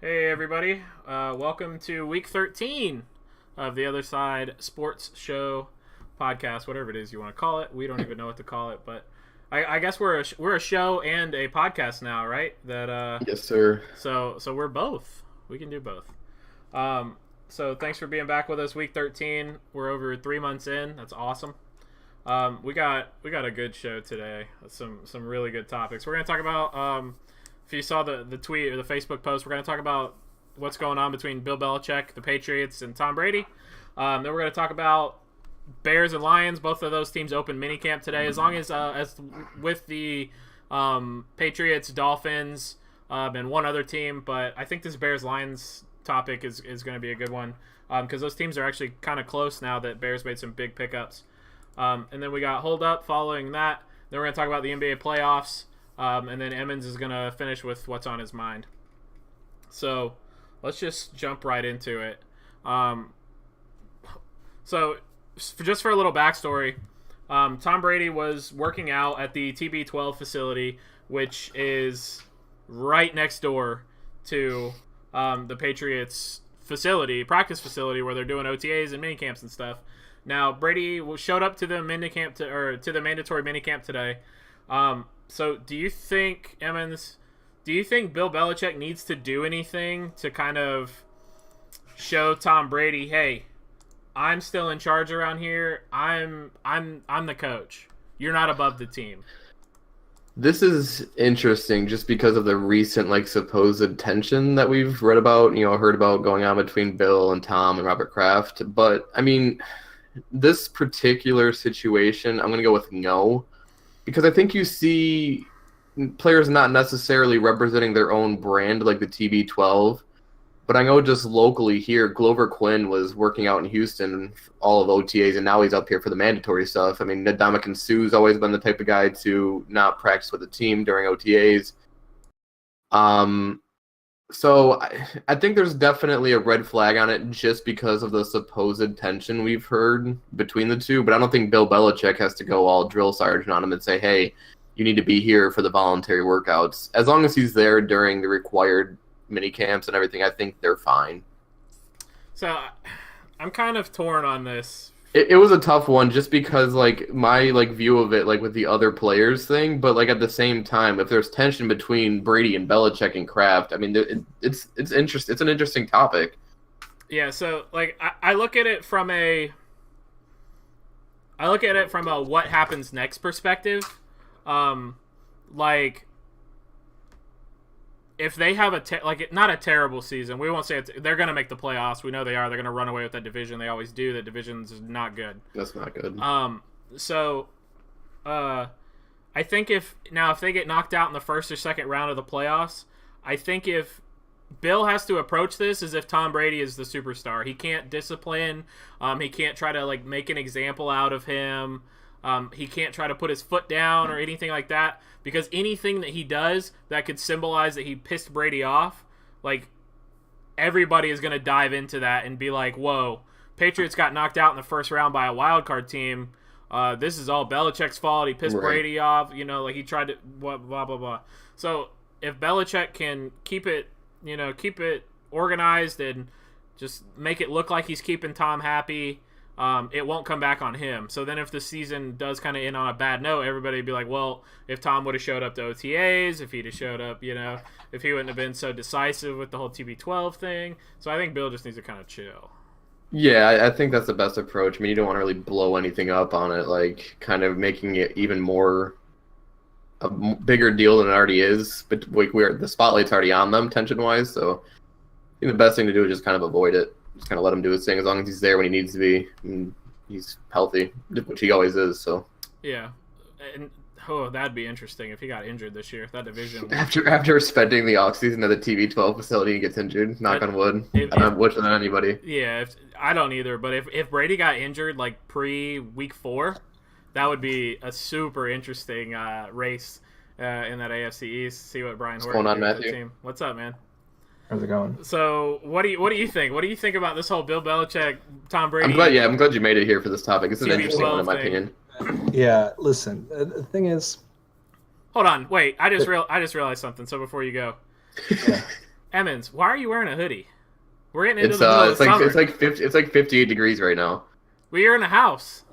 Hey everybody, welcome to week 13 of the Other Side Sports Show podcast, whatever it is you want to call it. We don't even know what to call it, but I guess we're a show and a podcast now, right? Yes, sir. So we're both. We can do both. So thanks for being back with us, week 13. We're over 3 months in. That's awesome. We got a good show today. Some really good topics. We're gonna talk about. If you saw the tweet or the Facebook post, we're going to talk about what's going on between Bill Belichick, the Patriots, and Tom Brady. Then we're going to talk about Bears and Lions. Both of those teams open minicamp today. As long as with the Patriots, Dolphins, and one other team. But I think this Bears-Lions topic is going to be a good one because those teams are actually kind of close now that Bears made some big pickups. And then we got Hold Up following that. Then we're going to talk about the NBA playoffs. And then Emmons is going to finish with what's on his mind. So let's just jump right into it. So just for a little backstory, Tom Brady was working out at the TB12 facility, which is right next door to the Patriots practice facility, where they're doing OTAs and minicamps and stuff. Now, Brady showed up to the minicamp to the mandatory minicamp today. So do you think, Emmons, Bill Belichick needs to do anything to kind of show Tom Brady, hey, I'm still in charge around here. I'm the coach. You're not above the team. This is interesting just because of the recent supposed tension that we've read about, heard about going on between Bill and Tom and Robert Kraft. But I mean, this particular situation, I'm going to go with no. Because I think you see players not necessarily representing their own brand like the TB12, but I know just locally here, Glover Quinn was working out in Houston all of OTAs, and now he's up here for the mandatory stuff. I mean, Ndamukong Suh's always been the type of guy to not practice with the team during OTAs. So I think there's definitely a red flag on it just because of the supposed tension we've heard between the two. But I don't think Bill Belichick has to go all drill sergeant on him and say, hey, you need to be here for the voluntary workouts. As long as he's there during the required mini camps and everything, I think they're fine. So I'm kind of torn on this. It was a tough one just because my view of it with the other players thing, but at the same time, if there's tension between Brady and Belichick and Kraft, I mean it's interesting. It's an interesting topic. Yeah, so I look at it from a what happens next perspective. If they have not a terrible season, we won't say they're going to make the playoffs. We know they are. They're going to run away with that division. They always do. The division's not good. That's not good. I think if they get knocked out in the first or second round of the playoffs, I think if Bill has to approach this as if Tom Brady is the superstar. He can't discipline. He can't try to make an example out of him. He can't try to put his foot down or anything like that, because anything that he does that could symbolize that he pissed Brady off, everybody is going to dive into that and be like, whoa, Patriots got knocked out in the first round by a wild card team. This is all Belichick's fault. He pissed Brady off. He tried to blah, blah, blah, blah. So if Belichick can keep it organized and just make it look like he's keeping Tom happy, it won't come back on him. So then if the season does kind of end on a bad note, everybody would be like, well, if Tom would have showed up to OTAs, if he'd have showed up, if he wouldn't have been so decisive with the whole TB12 thing. So I think Bill just needs to kind of chill. Yeah, I think that's the best approach. I mean, you don't want to really blow anything up on it, kind of making it even more a bigger deal than it already is. But the spotlight's already on them tension-wise, so I think the best thing to do is just kind of avoid it. Just kind of let him do his thing as long as he's there when he needs to be. And he's healthy, which he always is. So yeah, and that'd be interesting if he got injured this year. That division after spending the offseason at the TB12 facility and gets injured, knock on wood. I don't wish that on anybody. Yeah, I don't either. But if Brady got injured pre-week 4, that would be a super interesting race in that AFC East. See what Brian Horton going on, did with Matthew? the team. What's up, man? How's it going? So what do you think? What do you think about this whole Bill Belichick, Tom Brady? I'm glad you made it here for this topic. It's an interesting one in my opinion. Yeah, listen. The thing is, hold on, wait. I just realized something. So before you go, yeah. Emmons, why are you wearing a hoodie? We're getting into It's the middle of it's the like summer. it's like 58 degrees right now. We're in a house.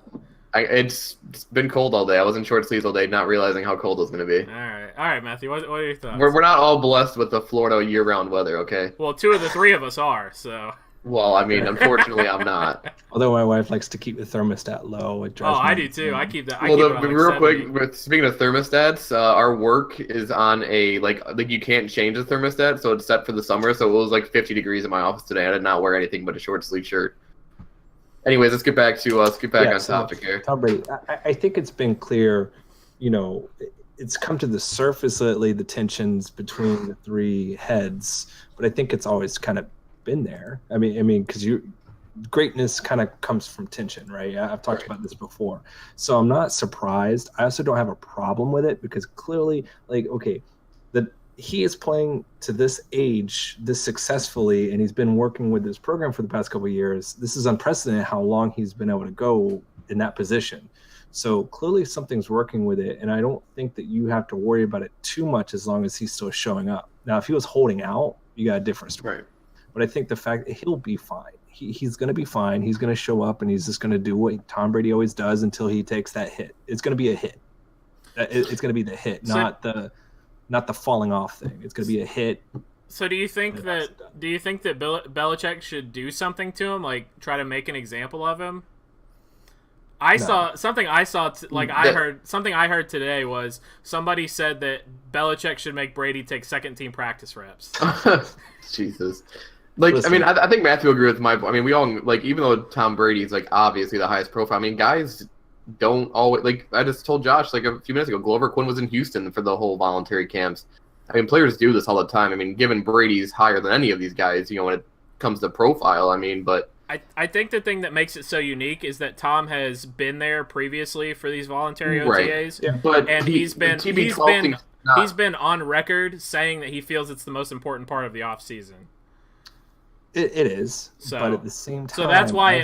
It's been cold all day. I was in short sleeves all day, not realizing how cold it was going to be. All right, Matthew. What are your thoughts? We're not all blessed with the Florida year-round weather, okay? Well, 2 of the 3 of us are. So. Well, I mean, unfortunately, I'm not. Although my wife likes to keep the thermostat low, it Oh, drives me I do too. insane. I keep that. Well, keep it on, real 70. quick, speaking of thermostats, our work is on a like you can't change the thermostat, so it's set for the summer. So it was like 50 degrees in my office today. I did not wear anything but a short sleeve shirt. Anyways, let's get back on So, topic here. Tom Brady, I think it's been clear, it's come to the surface lately, the tensions between the 3 heads, but I think it's always kind of been there. I mean, because greatness kind of comes from tension, right? I've talked about this before, so I'm not surprised. I also don't have a problem with it because clearly, that he is playing to this age, this successfully, and he's been working with this program for the past couple of years. This is unprecedented how long he's been able to go in that position. So clearly something's working with it, and I don't think that you have to worry about it too much as long as he's still showing up. Now, if he was holding out, you got a different story. Right. But I think the fact that he'll be fine. He's going to be fine. He's going to show up, and he's just going to do what Tom Brady always does until he takes that hit. It's going to be a hit. It's going to be the hit, not the falling off thing. It's going to be a hit. So do you think that Belichick should do something to him, like try to make an example of him? I heard something I heard today was somebody said that Belichick should make Brady take second team practice reps. Jesus. Listen. I mean, I think Matthew will agree with I mean, we all, even though Tom Brady is, obviously the highest profile, I mean, guys don't always, I just told Josh, a few minutes ago, Glover Quinn was in Houston for the whole voluntary camps. I mean, players do this all the time. I mean, given Brady's higher than any of these guys, when it comes to profile, I mean, but... I think the thing that makes it so unique is that Tom has been there previously for these voluntary OTAs, right. Yeah. But and he's been on record saying that he feels it's the most important part of the off season. It is, but at the same time, so that's why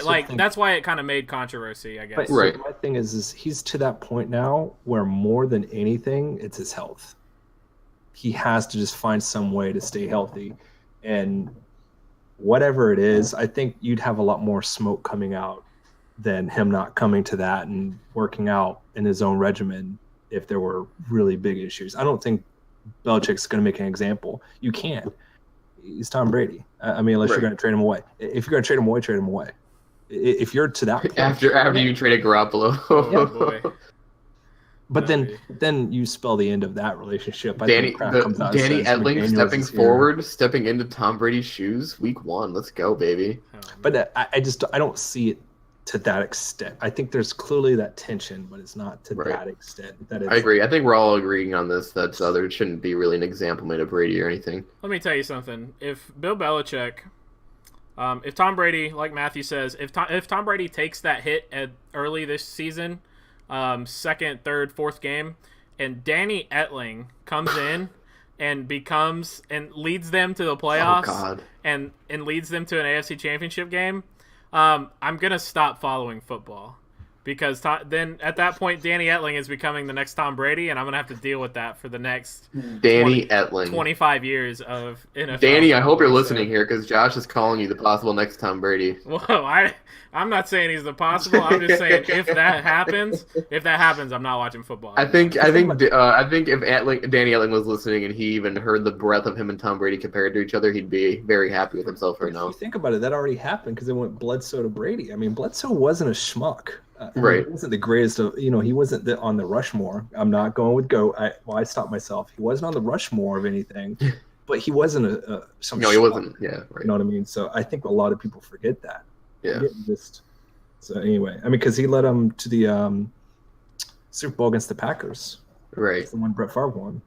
it kind of made controversy, I guess. But right. So my thing is he's to that point now where more than anything, it's his health. He has to just find some way to stay healthy, and whatever it is, I think you'd have a lot more smoke coming out than him not coming to that and working out in his own regimen if there were really big issues. I don't think Belichick's going to make an example. You can't. He's Tom Brady. I mean, unless you're going to trade him away. If you're going to trade him away, trade him away. If you're to that point, after you traded Garoppolo. Oh, boy. But then you spell the end of that relationship. Danny Etling stepping into Tom Brady's shoes, week 1. Let's go, baby. But I don't see it to that extent. I think there's clearly that tension, but it's not to that extent. I agree. I think we're all agreeing on this that there shouldn't be really an example made of Brady or anything. Let me tell you something. If Bill Belichick, if Tom Brady, like Matthew says, if Tom Brady takes that hit early this season, second, third, fourth game, and Danny Etling comes in and leads them to the playoffs and leads them to an AFC Championship game, I'm gonna stop following football because then at that point Danny Etling is becoming the next Tom Brady, and I'm gonna have to deal with that for the next 25 years of NFL. Danny, I hope you're listening here because Josh is calling you the possible next Tom Brady. Whoa, I'm not saying he's the possible. I'm just saying if that happens, I'm not watching football. I think if Danny Etling was listening and he even heard the breath of him and Tom Brady compared to each other, he'd be very happy with himself right now. If you think about it, that already happened because it went Bledsoe to Brady. I mean, Bledsoe wasn't a schmuck. Right. He wasn't the greatest of, he wasn't on the Rushmore. I'm not going with GOAT. I stopped myself. He wasn't on the Rushmore of anything, but he wasn't some. No, he wasn't. Yeah, right. You know what I mean? So I think a lot of people forget that. Yeah. So anyway, I mean, because he led them to the Super Bowl against the Packers. Right. That's the one Brett Favre won.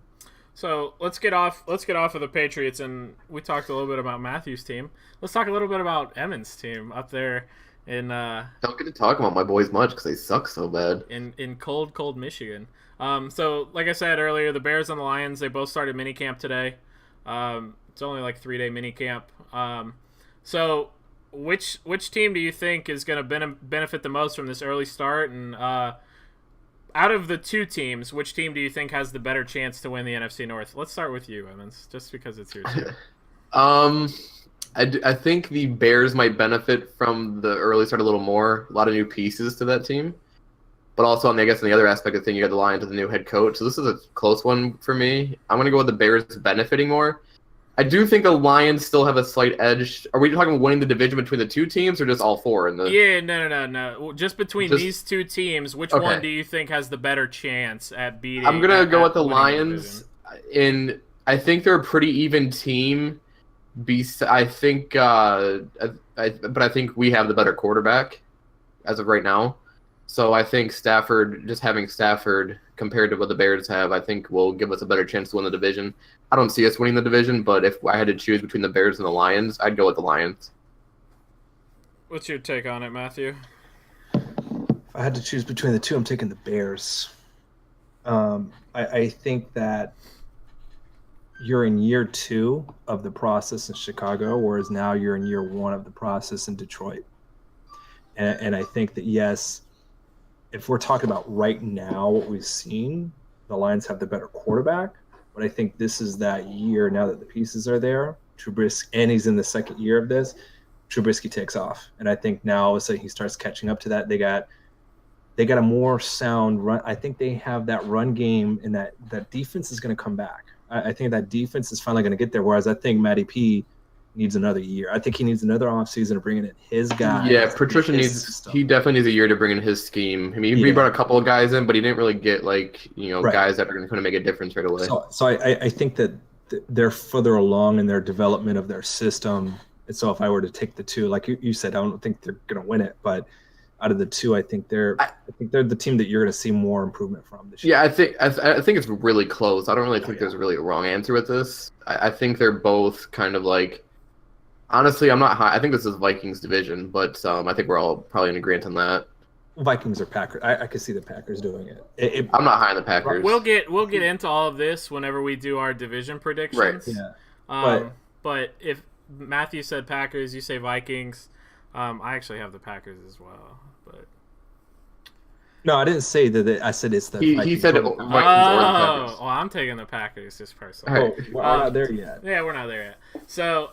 So let's get off of the Patriots, and we talked a little bit about Matthew's team. Let's talk a little bit about Emmons' team up there in don't get to talk about my boys much because they suck so bad in cold Michigan. So like I said earlier, the Bears and the Lions, they both started minicamp today. It's only like 3-day minicamp. So which team do you think is going to benefit the most from this early start? And out of the 2 teams, which team do you think has the better chance to win the NFC North? Let's start with you, Emmons, just because it's your team. Um, I think the Bears might benefit from the early start a little more. A lot of new pieces to that team. But also, I guess, on the other aspect of the thing, you got the Lions with the new head coach. So this is a close one for me. I'm going to go with the Bears benefiting more. I do think the Lions still have a slight edge. Are we talking about winning the division between the two teams or just all four? Yeah, no. Just between these two teams, which one do you think has the better chance at beating? I'm going to go with the Lions. I think they're a pretty even team. I think we have the better quarterback as of right now. So I think having Stafford compared to what the Bears have, I think will give us a better chance to win the division. I don't see us winning the division, but if I had to choose between the Bears and the Lions, I'd go with the Lions. What's your take on it, Matthew? If I had to choose between the two, I'm taking the Bears. I think that you're in year 2 of the process in Chicago, whereas now you're in year 1 of the process in Detroit. And I think that, yes, if we're talking about right now what we've seen, the Lions have the better quarterback. But I think this is that year now that the pieces are there. Trubisky, and he's in the second year of this. Trubisky takes off, and I think now all of a sudden he starts catching up to that. They got a more sound run. I think they have that run game, and that defense is going to come back. I think that defense is finally going to get there. Whereas I think Matty P needs another year. I think he needs another offseason to bring in his guy. Yeah, Patricia he definitely needs a year to bring in his scheme. I mean, he brought a couple of guys in, but he didn't really get guys that are going to make a difference right away. So I think that they're further along in their development of their system. And so if I were to take the two, like you said, I don't think they're going to win it, but out of the two, I think they're the team that you're going to see more improvement from this year. Yeah, I think it's really close. I don't really think there's really a wrong answer with this. I think they're both kind of like. Honestly, I'm not high. I think this is Vikings division, but I think we're all probably in agreement on that. Vikings or Packers. I could see the Packers doing it. I'm not high on the Packers. We'll get into all of this whenever we do our division predictions. Right. Yeah. But if Matthew said Packers, you say Vikings. I actually have the Packers as well. But no, I didn't say that. I said it's the. He said Vikings or the Packers. Well, I'm taking the Packers just personally. We're not there yet. Yeah, we're not there yet. So,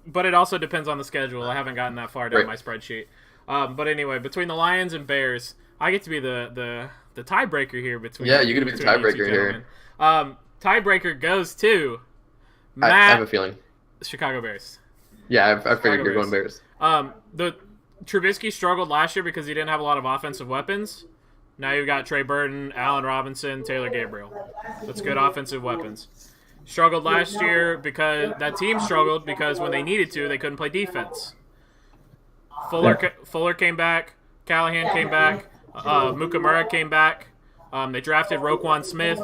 but it also depends on the schedule. I haven't gotten that far down my spreadsheet. But anyway, between the Lions and Bears, I get to be the tiebreaker here between. Yeah, you're gonna be the tiebreaker here. Tiebreaker goes to Matt. I have a feeling. Chicago Bears. Yeah, I figured you're going Bears. The Trubisky struggled last year because he didn't have a lot of offensive weapons. Now you've got Trey Burton, Allen Robinson, Taylor Gabriel. That's good offensive weapons. Struggled last year because that team struggled because when they needed to, they couldn't play defense. Fuller came back. Callahan came back. Mukamura came back. They drafted Roquan Smith.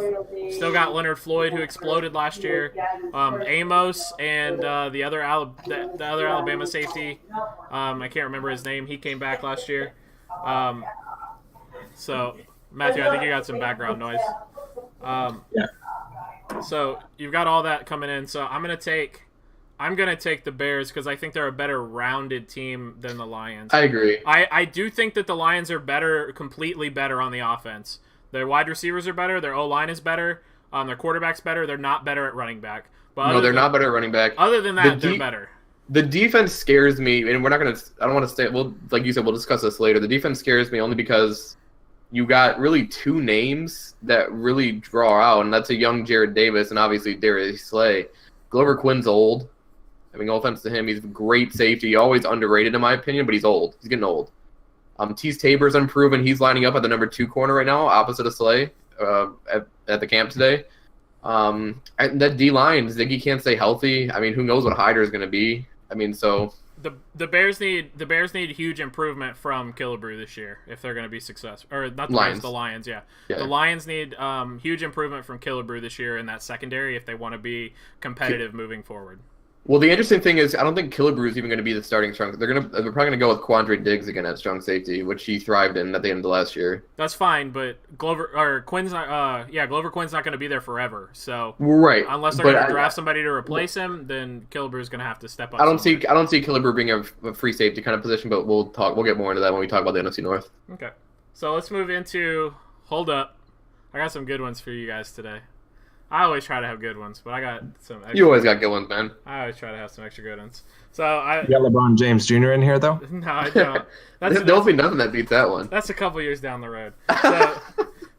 Still got Leonard Floyd, who exploded last year. Amos and the other Alabama safety. I can't remember his name. He came back last year. So, Matthew, I think you got some background noise. Yeah. So you've got all that coming in. So I'm gonna take the Bears because I think they're a better rounded team than the Lions. I agree. I do think that the Lions are completely better on the offense. Their wide receivers are better. Their O-line is better. Their quarterback's better. They're not better at running back. But no, they're not better at running back. Other than that, they're better. The defense scares me, and we're not gonna. I don't want to stay. Well, like you said, we'll discuss this later. The defense scares me only because you got really two names that really draw out, and that's a young Jared Davis and obviously Darius Slay. Glover Quinn's old. I mean, no offense to him, he's a great safety. Always underrated in my opinion, but he's old. He's getting old. Tease Tabor's unproven. He's lining up at the number 2 corner right now, opposite of Slay at the camp today. And that D-line, Ziggy can't stay healthy. I mean, who knows what Hyder is going to be. I mean, so... The Bears need huge improvement from Killebrew this year if they're going to be successful. Or not the Lions. Bears, the Lions, yeah. Yeah. The Lions need huge improvement from Killebrew this year in that secondary if they want to be competitive moving forward. Well, the interesting thing is I don't think Killebrew is even going to be the starting strong. They're probably going to go with Quandre Diggs again at strong safety, which he thrived in at the end of last year. That's fine, but Glover Quinn's not going to be there forever. So right, unless they're going to draft somebody to replace him, then Killebrew is going to have to step up. I don't see Killebrew being a free safety kind of position, but we'll get more into that when we talk about the NFC North. Okay, so let's move into hold up. I got some good ones for you guys today. I always try to have good ones, but I got some extra. You always got good ones, man. I always try to have some extra good ones. So I You got LeBron James Jr. in here, though? no, I don't. There'll be nothing that beats that one. That's a couple years down the road.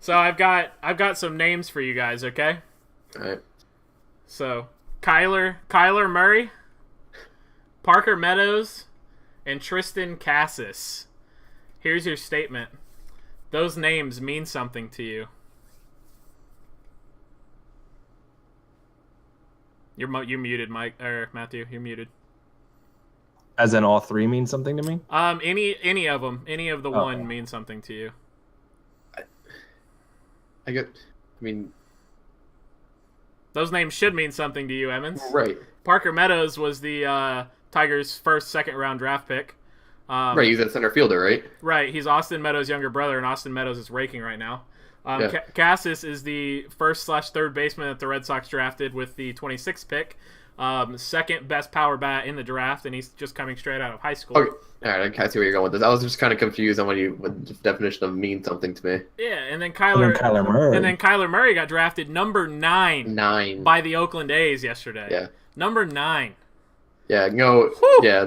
So I've got some names for you guys, okay? All right. So Kyler Murray, Parker Meadows, and Tristan Cassis. Here's your statement. Those names mean something to you. You're muted, Mike or Matthew. You're muted. As in all three mean something to me? Any of them, any of the one means something to you. I mean, those names should mean something to you, Emmons. right. Parker Meadows was the Tigers' first second-round draft pick. Right, he's a center fielder, right? Right, he's Austin Meadows' younger brother, and Austin Meadows is raking right now. Cassis is the first/third baseman that the Red Sox drafted with the 26th pick. Second best power bat in the draft, and he's just coming straight out of high school. Okay. All right, I can't see where you're going with this. I was just kind of confused on what the definition of mean something to me. Yeah, and then Kyler Murray got drafted number 9 by the Oakland A's yesterday. Yeah, number 9. Yeah, no, Whew. yeah.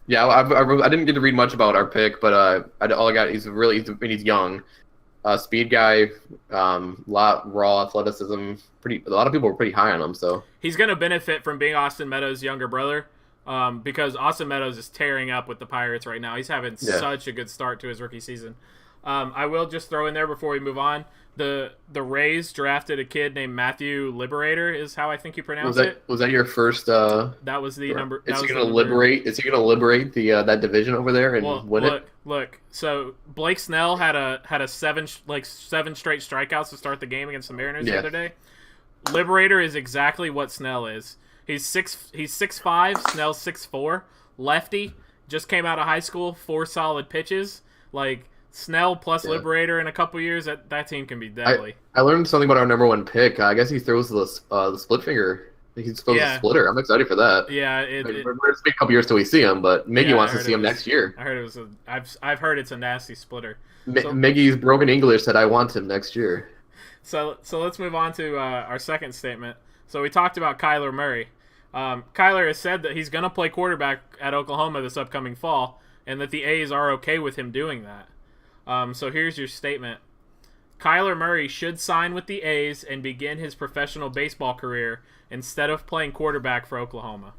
I didn't get to read much about our pick, but all I got he's young, speed guy, lot raw athleticism. A lot of people were pretty high on him, so he's going to benefit from being Austin Meadows' younger brother. Because Austin Meadows is tearing up with the Pirates right now. He's having such a good start to his rookie season. I will just throw in there before we move on. The Rays drafted a kid named Matthew Liberator, is how I think you pronounce it. Was that your first? That was the number. Is he going to liberate? Is he going to liberate the that division over there and win it? Look. So Blake Snell had seven straight strikeouts to start the game against the Mariners the other day. Liberator is exactly what Snell is. He's 6'5", Snell's 6'4", lefty, just came out of high school, 4 solid pitches. Like, Snell plus Liberator in a couple years, that team can be deadly. I learned something about our number 1 pick. I guess he throws the split finger. He's throws the splitter. I'm excited for that. Yeah, it's been a couple years till we see him, but Miggy wants to see him next year. I heard I've heard it's a nasty splitter. Miggy's broken English said, "I want him next year." So let's move on to our second statement. So we talked about Kyler Murray. Kyler has said that he's going to play quarterback at Oklahoma this upcoming fall, and that the A's are okay with him doing that. So here's your statement. Kyler Murray should sign with the A's and begin his professional baseball career instead of playing quarterback for Oklahoma.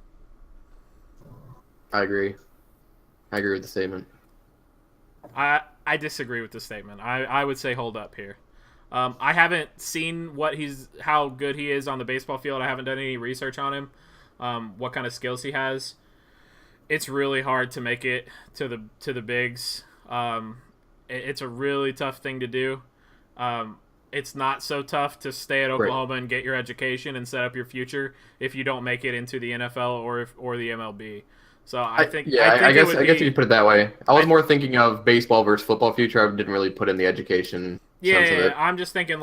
I agree with the statement. I disagree with the statement. I would say hold up here. I haven't seen how good he is on the baseball field. I haven't done any research on him. What kind of skills he has. It's really hard to make it to the bigs. It's a really tough thing to do. It's not so tough to stay at Oklahoma and get your education and set up your future if you don't make it into the NFL or the MLB. So I guess you put it that way. I was more thinking of baseball versus football future. I didn't really put in the education. Sense of it. I'm just thinking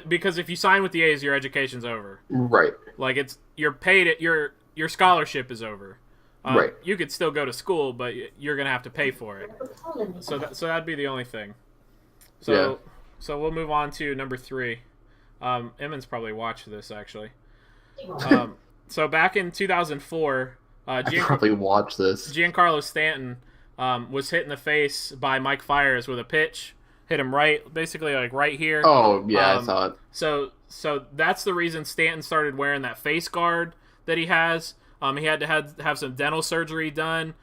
because if you sign with the A's, your education's over. Right. Like you're paid at your scholarship is over. Right. You could still go to school, but you're gonna have to pay for it. So that'd be the only thing. So we'll move on to number 3. Emmons probably watched this actually. So back in 2004, I probably watched this. Giancarlo Stanton was hit in the face by Mike Fiers with a pitch. Hit him basically right here. Oh, yeah, I saw it. So that's the reason Stanton started wearing that face guard that he has. He had to have some dental surgery done.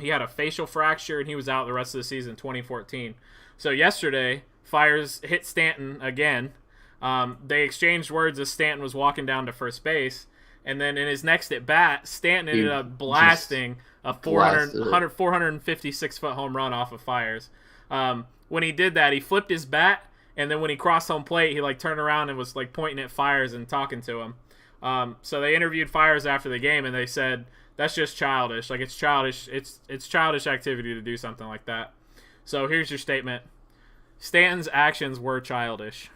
He had a facial fracture, and he was out the rest of the season 2014. So yesterday, Fiers hit Stanton again. They exchanged words as Stanton was walking down to first base. And then in his next at bat, Stanton ended up blasting a 456-foot home run off of Fiers. When he did that, he flipped his bat, and then when he crossed home plate, he turned around and was pointing at Fiers and talking to him. So they interviewed Fiers after the game, and they said that's just childish. It's childish. It's childish activity to do something like that. So here's your statement: Stanton's actions were childish.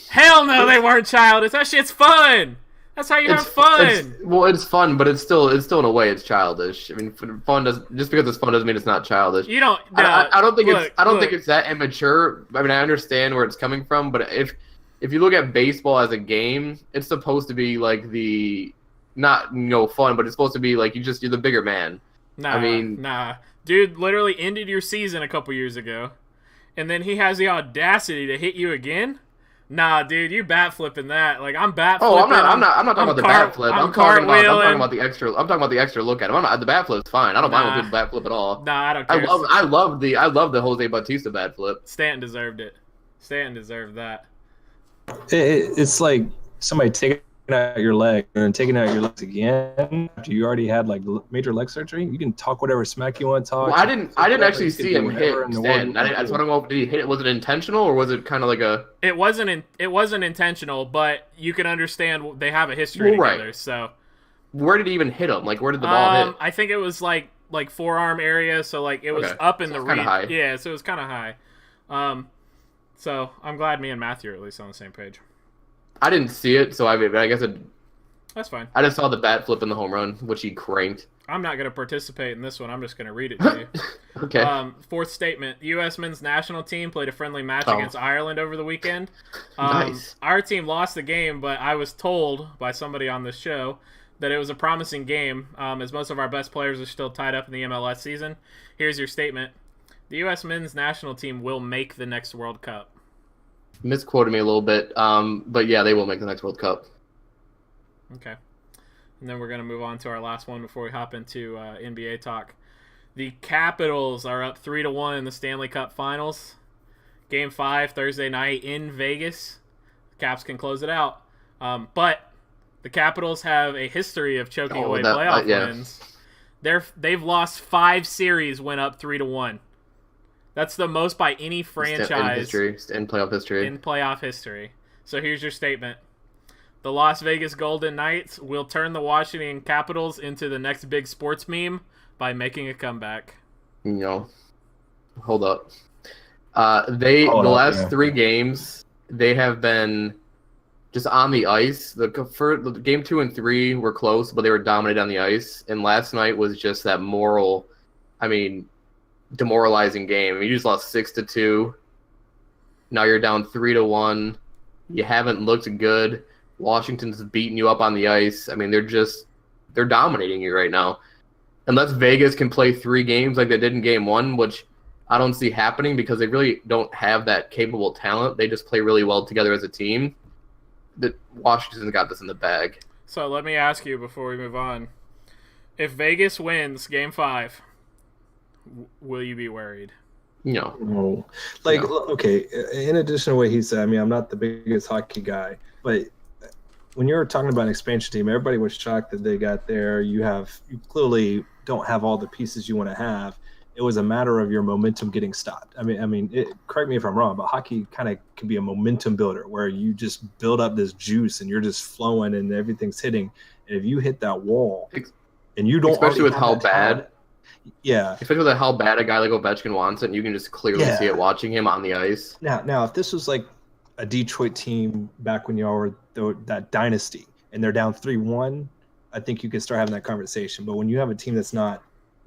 Hell no, they weren't childish. That shit's fun. That's how you have fun. It's fun, but it's still in a way it's childish. I mean, fun does just because it's fun doesn't mean it's not childish. You don't. I don't think it's that immature. I mean, I understand where it's coming from, but if you look at baseball as a game, it's supposed to be like not fun, but it's supposed to be like you're the bigger man. Nah, dude, literally ended your season a couple years ago, and then he has the audacity to hit you again. Nah, dude, you bat flipping that. Like I'm bat flipping. Oh, I'm not talking about the bat flip. I'm talking about the extra. I'm talking about the extra look at him. The bat flip's fine. I don't mind when people bat flip at all. Nah, I don't care. I love the Jose Bautista bat flip. Stanton deserved it. Stanton deserved that. It's like somebody taking out your leg and then taking out your legs again after you already had like major leg surgery. You can talk whatever smack you want to talk. Well, I didn't actually see him hit Stanton. I just want to know, did he hit it? Was it intentional or was it kind of like a? It wasn't intentional, but you can understand they have a history together. Right. So where did he even hit him? Like where did the ball hit? I think it was like forearm area. So like it was up in the high. Yeah, so it was kind of high. So I'm glad me and Matthew are at least on the same page. I didn't see it, so I guess that's fine. I just saw the bat flip in the home run, which he cranked. I'm not going to participate in this one. I'm just going to read it to you. Okay. Fourth statement. The U.S. men's national team played a friendly match against Ireland over the weekend. Nice. Our team lost the game, but I was told by somebody on this show that it was a promising game, as most of our best players are still tied up in the MLS season. Here's your statement. The U.S. men's national team will make the next World Cup. Misquoted me a little bit, but yeah, they will make the next World Cup. Okay. And then we're going to move on to our last one before we hop into NBA talk. The Capitals are up 3-1 in the Stanley Cup Finals. Game 5, Thursday night in Vegas. The Caps can close it out. But the Capitals have a history of choking away playoff wins. They've lost 5 series, went up 3-1. That's the most by any franchise in playoff history. So here's your statement. The Las Vegas Golden Knights will turn the Washington Capitals into the next big sports meme by making a comeback. Hold up. The last 3 games, they have been just on the ice. The game 2 and 3 were close, but they were dominated on the ice. And last night was just that demoralizing game. You just lost 6-2. Now you're down 3-1. You haven't looked good. Washington's beating you up on the ice. I mean, they're dominating you right now. Unless Vegas can play 3 games like they did in game 1, which I don't see happening because they really don't have that capable talent. They just play really well together as a team. That Washington's got this in the bag. So let me ask you before we move on. If Vegas wins game 5, will you be worried? No. Okay, in addition to what he said, I mean, I'm not the biggest hockey guy, but when you're talking about an expansion team, everybody was shocked that they got there. You clearly don't have all the pieces you want to have. It was a matter of your momentum getting stopped. I mean, correct me if I'm wrong, but hockey kind of can be a momentum builder where you just build up this juice and you're just flowing and everything's hitting. And if you hit that wall and you don't, especially with how bad. Yeah. Especially with how bad a guy like Ovechkin wants it, and you can just clearly see it watching him on the ice. Now, if this was like a Detroit team back when y'all were that dynasty and they're down 3-1, I think you could start having that conversation. But when you have a team that's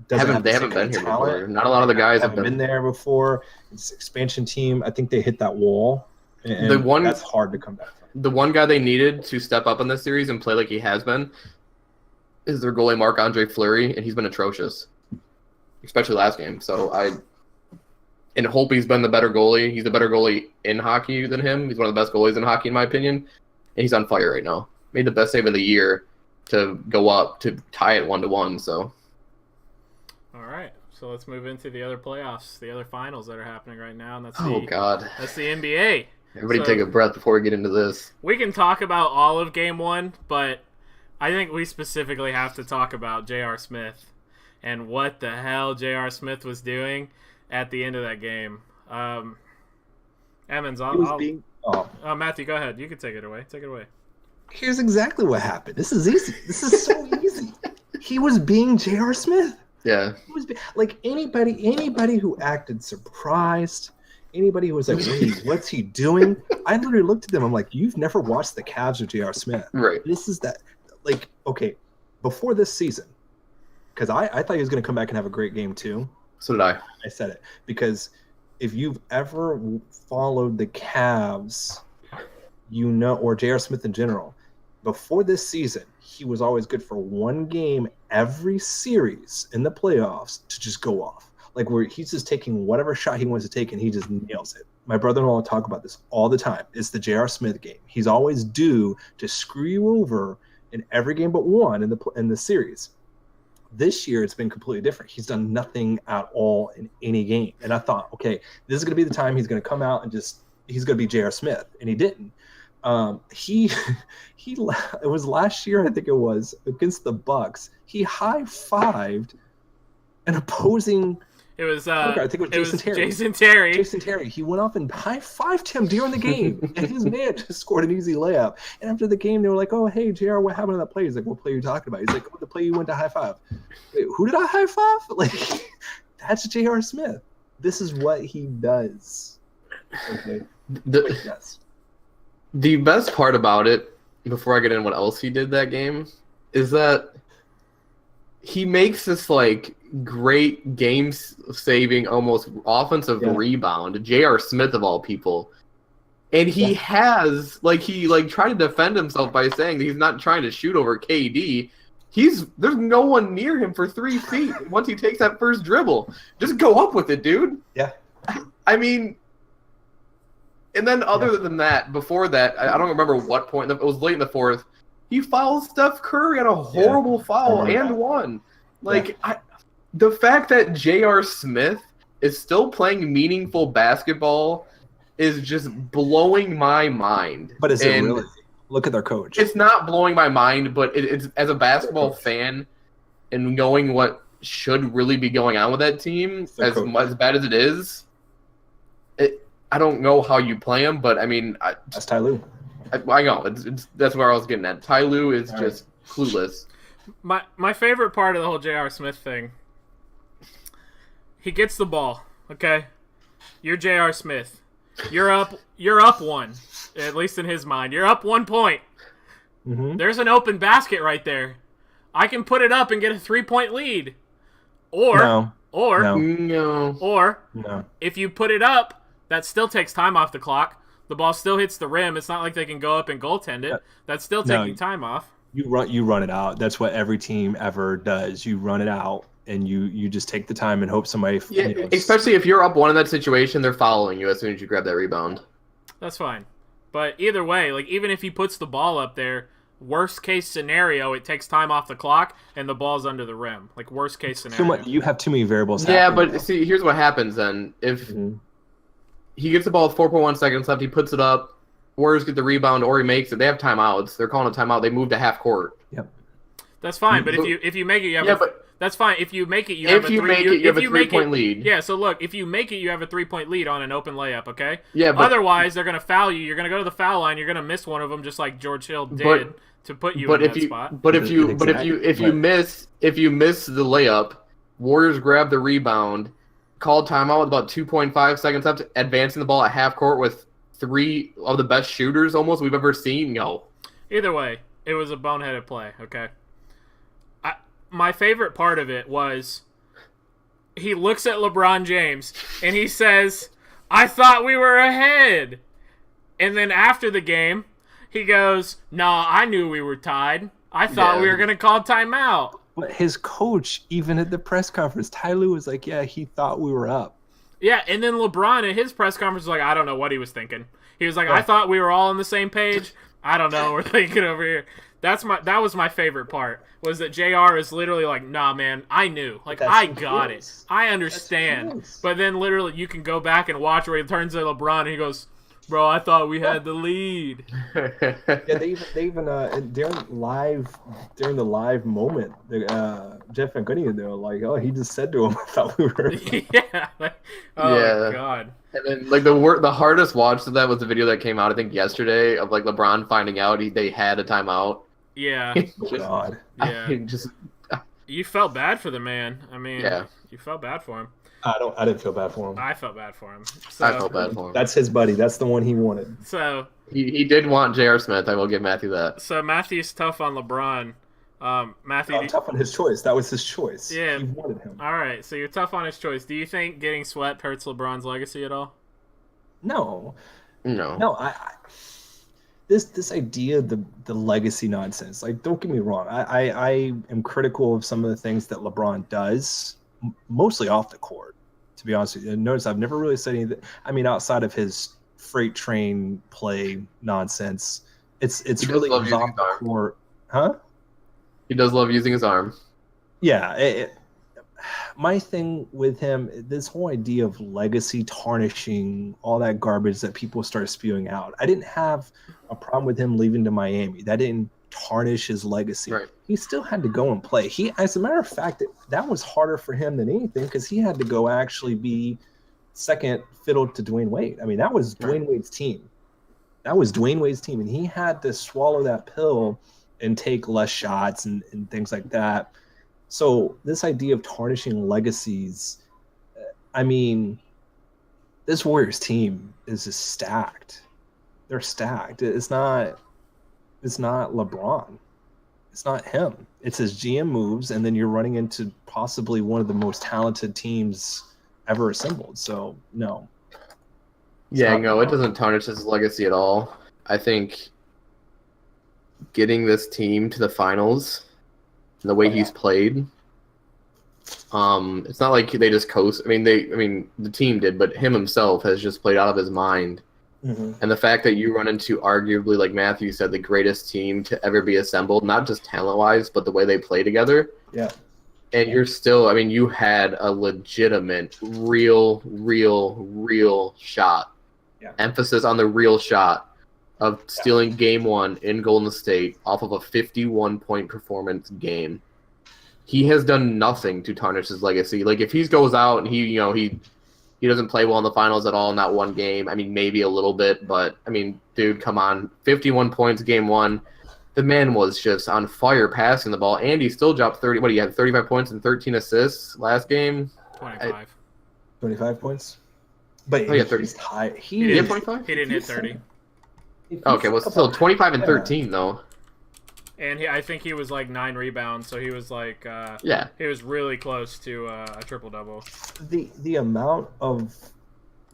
they haven't been here before. Not a lot of the guys have been there before. It's an expansion team. I think they hit that wall, and that's hard to come back from. The one guy they needed to step up in this series and play like he has been is their goalie Marc-Andre Fleury, and he's been atrocious, especially last game. So I hope he's been the better goalie. He's the better goalie in hockey than him. He's one of the best goalies in hockey, in my opinion, and he's on fire right now. Made the best save of the year to go up to tie it 1-1. So. All right, so let's move into the other playoffs, the other finals that are happening right now, and that's that's the NBA. Everybody take a breath before we get into this. We can talk about all of Game 1, but I think we specifically have to talk about J.R. Smith and what the hell J.R. Smith was doing at the end of that game. Emmons, Matthew, go ahead. You can take it away. Take it away. Here's exactly what happened. This is easy. This is so easy. He was being J.R. Smith. Yeah. He was like anybody who acted surprised, Anybody who was like, "Wait, what's he doing?" I literally looked at them. I'm like, "You've never watched the Cavs or J.R. Smith. Right. This is that. Like, okay, before this season, because I thought he was going to come back and have a great game too. So did I. I said it because if you've ever followed the Cavs, you know, or J.R. Smith in general, before this season, he was always good for one game every series in the playoffs to just go off. Like where he's just taking whatever shot he wants to take and he just nails it. My brother-in-law talk about this all the time. It's the J.R. Smith game. He's always due to screw you over in every game but one in the series. This year, it's been completely different. He's done nothing at all in any game. And I thought, okay, this is going to be the time he's going to come out and he's going to be J.R. Smith. And he didn't. It was last year, I think it was, against the Bucks. He high-fived an opposing It was I think it was Jason Terry. Jason Terry. Jason Terry. He went up and high-fived him during the game, and his man just scored an easy layup. And after the game, they were like, "Oh, hey, JR, what happened to that play?" He's like, "What play are you talking about?" He's like, "Oh, the play you went to high-five." Wait, who did I high-five? Like, that's J.R. Smith. This is what he does. Okay. Yes. The best part about it, before I get in what else he did that game, is that he makes this like great game-saving, almost offensive rebound. J.R. Smith of all people, and he has he tried to defend himself by saying that he's not trying to shoot over KD. There's no one near him for 3 feet. Once he takes that first dribble, just go up with it, dude. Yeah. I mean. And then other than that, before that, I don't remember what point. It was late in the fourth. He fouls Steph Curry on a horrible foul and won. The fact that J.R. Smith is still playing meaningful basketball is just blowing my mind. But is it really? Look at their coach. It's not blowing my mind, but it's as a basketball fan and knowing what should really be going on with that team, as bad as it is, I don't know how you play him, but I mean, that's Ty Lue. I know that's where I was getting at. Ty Lue is just clueless. My favorite part of the whole J.R. Smith thing. He gets the ball. Okay, you're J.R. Smith. You're up one. At least in his mind, you're up 1 point. Mm-hmm. There's an open basket right there. I can put it up and get a 3-point lead. Or if you put it up. That still takes time off the clock. The ball still hits the rim. It's not like they can go up and goaltend it. That's still taking time off. You run it out. That's what every team ever does. You run it out, and you just take the time and hope somebody. Especially if you're up one in that situation, they're following you as soon as you grab that rebound. That's fine. But either way, even if he puts the ball up there, worst case scenario, it takes time off the clock and the ball's under the rim. Worst case scenario. You have too many variables. Yeah, but see, here's what happens then. If he gets the ball with 4.1 seconds left, he puts it up, Warriors get the rebound, or he makes it. They have timeouts. They're calling a timeout. They move to half court. Yep. That's fine, but if you make it, you have that's fine. If you make it, you have a 3-point lead. Yeah, so look, if you make it, you have a 3-point lead on an open layup, okay? Yeah, but otherwise, they're going to foul you. You're going to go to the foul line. You're going to miss one of them just like George Hill did to put you in that spot. But if you miss the layup, Warriors grab the rebound, called timeout with about 2.5 seconds left, advancing the ball at half court with 3 of the best shooters almost we've ever seen. No. Either way, it was a boneheaded play, okay? My favorite part of it was he looks at LeBron James and he says, "I thought we were ahead." And then after the game, he goes, "Nah, I knew we were tied. I thought we were going to call timeout." But his coach, even at the press conference, Ty Lue was like, "Yeah, he thought we were up." Yeah, and then LeBron at his press conference was like, "I don't know what he was thinking." He was like, "I thought we were all on the same page. I don't know. We're thinking over here." That was my favorite part, was that JR is literally like, "Nah, man, I knew. I got it. I understand." But then literally you can go back and watch where he turns to LeBron and he goes, "Bro, I thought we had the lead." Yeah, they even during the live moment, Jeff Van Gundy, they were like, "Oh, he just said to him, I thought we were." Yeah. Oh God. And then the hardest watch of that was the video that came out I think yesterday of LeBron finding out they had a timeout. Yeah. God. Yeah. You felt bad for the man. I mean, you felt bad for him. I didn't feel bad for him. I felt bad for him. I felt bad for him. That's his buddy. That's the one he wanted. So He did want J.R. Smith. I will give Matthew that. So Matthew's tough on LeBron. Matthew, I'm tough on his choice. That was his choice. Yeah. He wanted him. All right, so you're tough on his choice. Do you think getting swept hurts LeBron's legacy at all? No. No. I this idea of the legacy nonsense. Like, don't get me wrong. I am critical of some of the things that LeBron does, mostly off the court. To be honest with you, and notice I've never really said anything. I mean, outside of his freight train play nonsense, it's really love using off his the arm. court, huh? He does love using his arm. Yeah. My thing with him, this whole idea of legacy tarnishing, all that garbage that people start spewing out. I didn't have a problem with him leaving to Miami. That didn't tarnish his legacy. Right. He still had to go and play. As a matter of fact, that was harder for him than anything because he had to go actually be second fiddle to Dwayne Wade. I mean, that was Dwayne Wade's team. And he had to swallow that pill and take less shots and things like that. So this idea of tarnishing legacies, I mean, this Warriors team is just stacked. They're stacked. It's not LeBron. It's not him. It's his GM moves, and then you're running into possibly one of the most talented teams ever assembled. So no. Yeah, no, it doesn't tarnish his legacy at all. I think getting this team to the finals and the way he's played, it's not like they just coast. I mean, the team did, but him himself has just played out of his mind. Mm-hmm. And the fact that you run into arguably, like Matthew said, the greatest team to ever be assembled, not just talent-wise, but the way they play together. Yeah. And you're still, I mean, you had a legitimate, real shot. Yeah. Emphasis on the real shot of stealing game one in Golden State off of a 51-point performance game. He has done nothing to tarnish his legacy. Like, if he goes out and he doesn't play well in the finals at all, not one game. I mean, maybe a little bit, but I mean, dude, come on. 51 points game one. The man was just on fire passing the ball, and he still dropped 30. What, he had 35 points and 13 assists last game? 25. 25 points? But yeah, 30. he's high. He did 25? He didn't hit 30. Okay, well, still 25 and 13, though. And I think he was like 9 rebounds, so he was like, yeah, he was really close to a triple-double. The amount of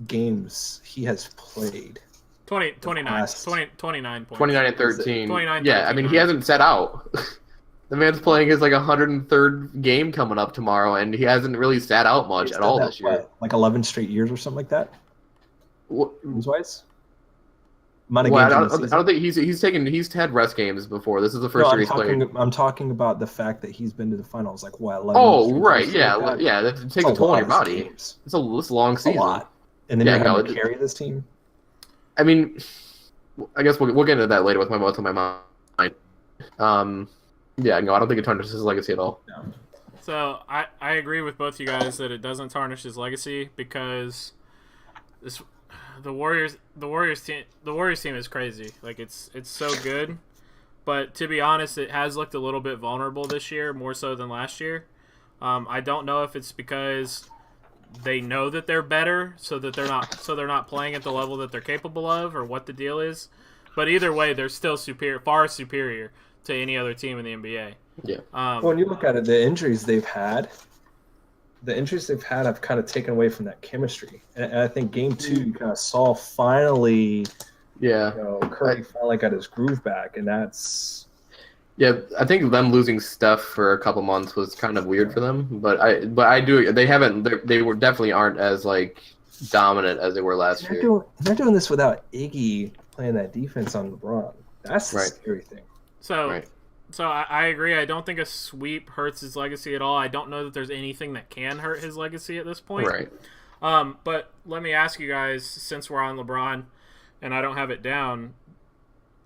games he has played. 29 points. 29 and 13. 29, yeah, 13, I mean, he hasn't set out. The man's playing his like 103rd game coming up tomorrow, and he hasn't really sat out much at all this year. Like 11 straight years or something like that? Games-wise? I don't think he's had rest games before. This is the first year he's played. I'm talking about the fact that he's been to the finals like what? 11 oh, right, yeah, like yeah. That takes a toll on your body. Games. It's a long season. A lot. And then you're having to carry this team. I mean, I guess we'll get into that later with what's on my mind. Yeah, no, I don't think it tarnishes his legacy at all. No. So I agree with both you guys that it doesn't tarnish his legacy because the Warriors team is crazy. Like it's so good, but to be honest, it has looked a little bit vulnerable this year, more so than last year. I don't know if it's because they know that they're better, so they're not playing at the level that they're capable of, or what the deal is. But either way, they're still far superior to any other team in the NBA. Yeah. When you look at it, the injuries they've had have kind of taken away from that chemistry. And I think game 2, you kind of saw finally, Curry finally got his groove back, and that's... Yeah, I think them losing Steph for a couple months was kind of weird for them, but I do. They definitely aren't as like dominant as they were last year. They're doing this without Iggy playing that defense on LeBron. That's the scary thing. So I agree. I don't think a sweep hurts his legacy at all. I don't know that there's anything that can hurt his legacy at this point. Right. But let me ask you guys, since we're on LeBron, and I don't have it down,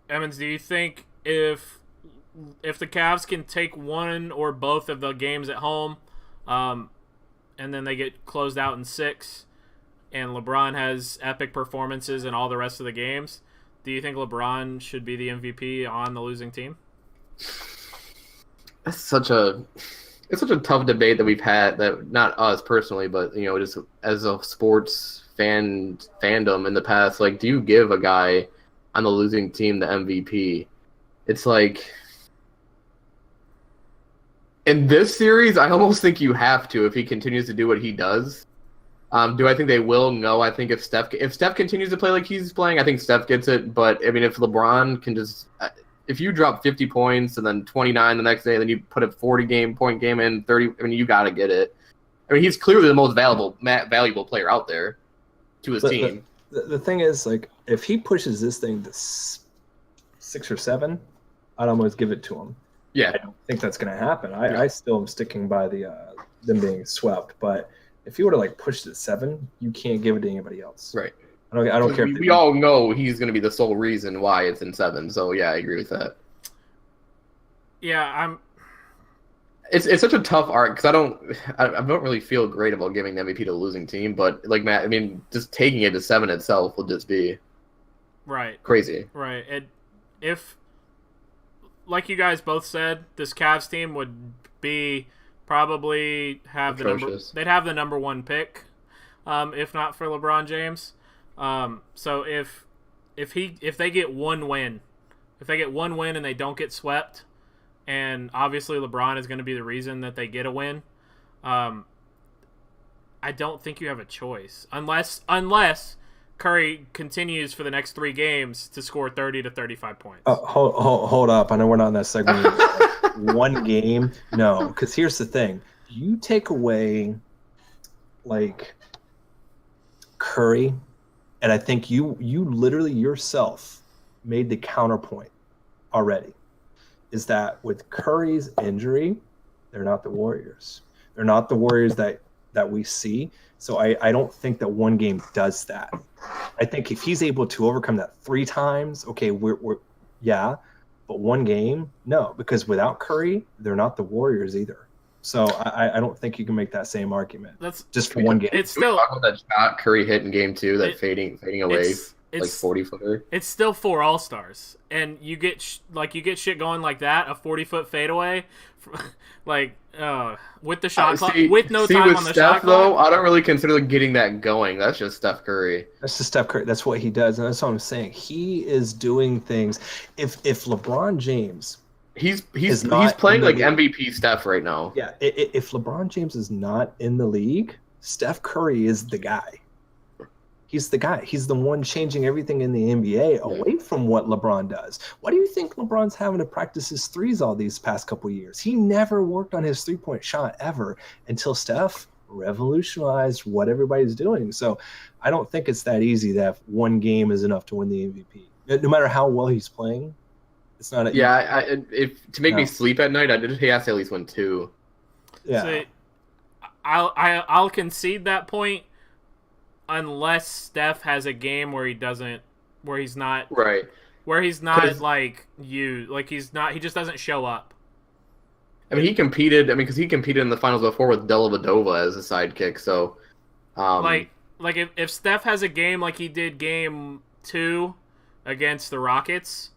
Emmons, do you think if the Cavs can take one or both of the games at home, and then they get closed out in 6, and LeBron has epic performances in all the rest of the games, do you think LeBron should be the MVP on the losing team? That's such a It's such a tough debate that we've had, that not us personally, but just as a sports fandom in the past. Like, do you give a guy on the losing team the MVP? It's like, in this series, I almost think you have to if he continues to do what he does. Do I think they will? No. I think if Steph continues to play like he's playing, I think Steph gets it. But I mean, if LeBron can just, if you drop 50 points and then 29 the next day, then you put a 40-point game in 30, I mean, you got to get it. I mean, he's clearly the most valuable player out there to his team. The thing is, like, if he pushes this thing to 6 or 7, I'd almost give it to him. Yeah, I don't think that's going to happen. I still am sticking by them being swept. But if you were to like push it to 7, you can't give it to anybody else. Right. I don't care. We all know he's going to be the sole reason why it's in 7. So yeah, I agree with that. Yeah, It's such a tough art because I don't really feel great about giving the MVP to a losing team. But like Matt, I mean, just taking it to 7 itself will just be right. Crazy. Right. And if, like you guys both said, this Cavs team would be probably have atrocious. They'd have the number 1 pick, if not for LeBron James. So if they get one win, and they don't get swept, and obviously LeBron is going to be the reason that they get a win, I don't think you have a choice unless Curry continues for the next 3 games to score 30 to 35 points. Hold up. I know we're not in that segment. One game? No, because here's the thing. You take away, like, Curry, and I think you literally yourself made the counterpoint already, is that with Curry's injury, they're not the Warriors. They're not the Warriors that we see. So I don't think that one game does that. I think if he's able to overcome that 3 times, okay, we're yeah, but one game, no, because without Curry, they're not the Warriors either. So I don't think you can make that same argument. That's just for one game. It's still talk about that shot Curry hit in game 2, that fading away, like 40-footer. It's still 4 All-Stars, and you get shit going like that, a 40-foot fadeaway, like with the shot clock, with no time on the Steph, shot clock. Though, I don't really consider getting that going. That's just Steph Curry. That's just Steph Curry. That's what he does, and that's what I'm saying. He is doing things. If LeBron James, he's playing like MVP Steph right now. Yeah, if LeBron James is not in the league, Steph Curry is the guy. He's the guy. He's the one changing everything in the NBA away from what LeBron does. Why do you think LeBron's having to practice his threes all these past couple years? He never worked on his three-point shot ever until Steph revolutionized what everybody's doing. So I don't think it's that easy that one game is enough to win the MVP. No matter how well he's playing, it's not. To make me sleep at night, he has to at least win 2. Yeah. So, I'll concede that point. Unless Steph has a game where he just doesn't show up. I mean, he competed. Because he competed in the finals before with Dellavedova as a sidekick. So, if Steph has a game like he did game 2 against the Rockets,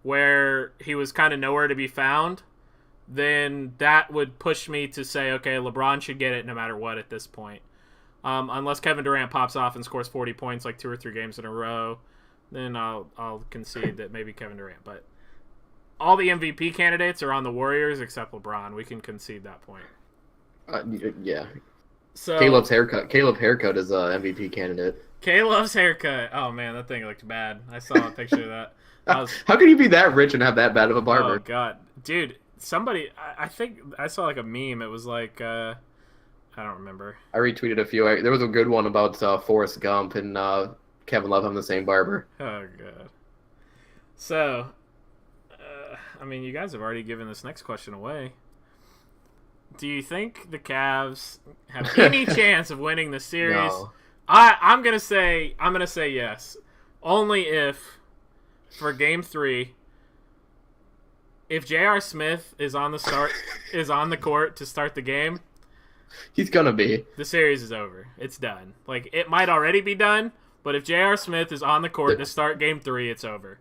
where he was kind of nowhere to be found, then that would push me to say, okay, LeBron should get it no matter what at this point. Unless Kevin Durant pops off and scores 40 points like 2 or 3 games in a row, then I'll concede that maybe Kevin Durant. But all the MVP candidates are on the Warriors except LeBron. We can concede that point. Yeah. So Caleb haircut is a MVP candidate. Caleb's haircut. Oh man, that thing looked bad. I saw a picture of that. How can you be that rich and have that bad of a barber? Oh god, dude! Somebody, I think I saw like a meme. It was like. I don't remember. I retweeted a few. There was a good one about Forrest Gump and Kevin Love having the same barber. Oh, God. So, you guys have already given this next question away. Do you think the Cavs have any chance of winning the series? No. I'm gonna say yes. Only if, for Game 3, if J.R. Smith is on the court to start the game. He's gonna be. The series is over. It's done. Like, it might already be done, but if J.R. Smith is on the court to start Game 3, it's over.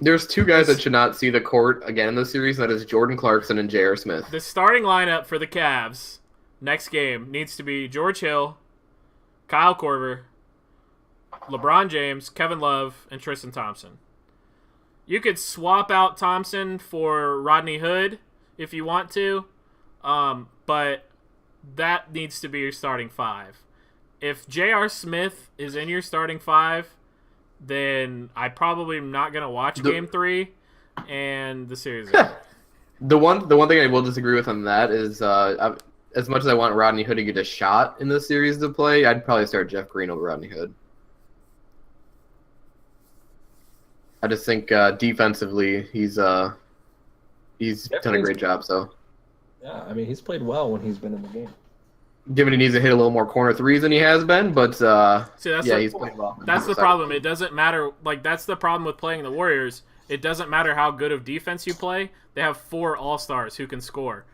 There's two guys that should not see the court again in this series, and that is Jordan Clarkson and J.R. Smith. The starting lineup for the Cavs next game needs to be George Hill, Kyle Korver, LeBron James, Kevin Love, and Tristan Thompson. You could swap out Thompson for Rodney Hood if you want to, but that needs to be your starting five. If J.R. Smith is in your starting five, then I probably am not going to watch Game 3 and the series. The one thing I will disagree with on that is as much as I want Rodney Hood to get a shot in this series to play, I'd probably start Jeff Green over Rodney Hood. I just think defensively he's done a great job. So yeah, I mean he's played well when he's been in the game. Given he needs to hit a little more corner threes than he has been, but he's played well. That's the problem. It doesn't matter. Like that's the problem with playing the Warriors. It doesn't matter how good of defense you play. They have 4 all-stars who can score.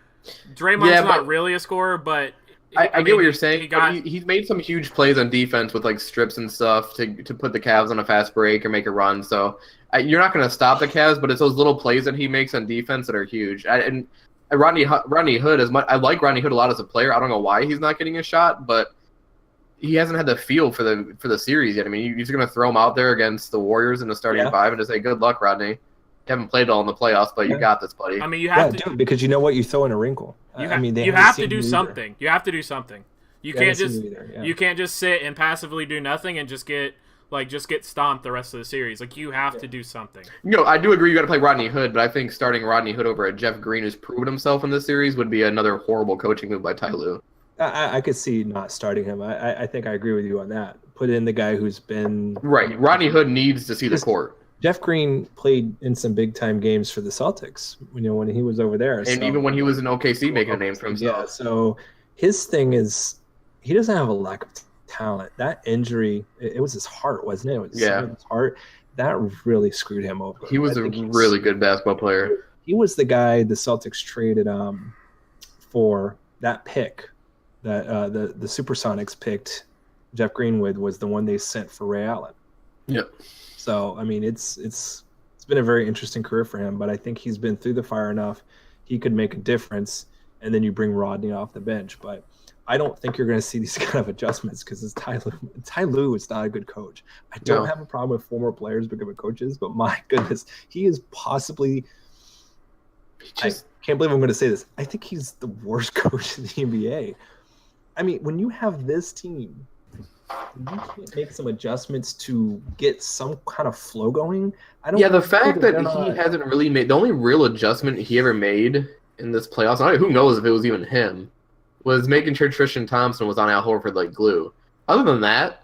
Draymond's not really a scorer, but I get what you're saying. He's made some huge plays on defense with like strips and stuff to put the Cavs on a fast break or make a run. So you're not going to stop the Cavs, but it's those little plays that he makes on defense that are huge. And Rodney Hood, as much I like Rodney Hood a lot as a player. I don't know why he's not getting a shot, but he hasn't had the feel for the series yet. I mean, he's going to throw him out there against the Warriors in the starting 5 and just say, "Good luck, Rodney. You haven't played all in the playoffs, but you got this, buddy." I mean, you have to do it because you know what, you throw in a wrinkle. You have to do something. You have to do something. You can't just sit and passively do nothing and just get stomped the rest of the series. Like you have to do something. I do agree you got to play Rodney Hood, but I think starting Rodney Hood over at Jeff Green, who's proven himself in this series, would be another horrible coaching move by Ty Lue. I could see not starting him. I think I agree with you on that. Put in the guy who's been right. Rodney Hood needs to see the court. Jeff Green played in some big time games for the Celtics. When he was over there, and even when he was in OKC, making a name for himself. Yeah. So his thing is he doesn't have a lack of talent. That injury, it was his heart, wasn't it? It was his heart. That really screwed him over. He was a really good basketball player. He was the guy the Celtics traded for that pick that the Supersonics picked Jeff Green with was the one they sent for Ray Allen. Yep. So I mean it's been a very interesting career for him, but I think he's been through the fire enough. He could make a difference, and then you bring Rodney off the bench. But I don't think you're going to see these kind of adjustments because it's Ty Lue is not a good coach. I don't have a problem with former players becoming coaches, but my goodness, he is possibly I can't believe I'm going to say this. I think he's the worst coach in the NBA. I mean, when you have this team, you can't make some adjustments to get some kind of flow going. The fact that he hasn't really made the only real adjustment he ever made in this playoffs, who knows if it was even him, was making sure Tristan Thompson was on Al Horford like glue. Other than that,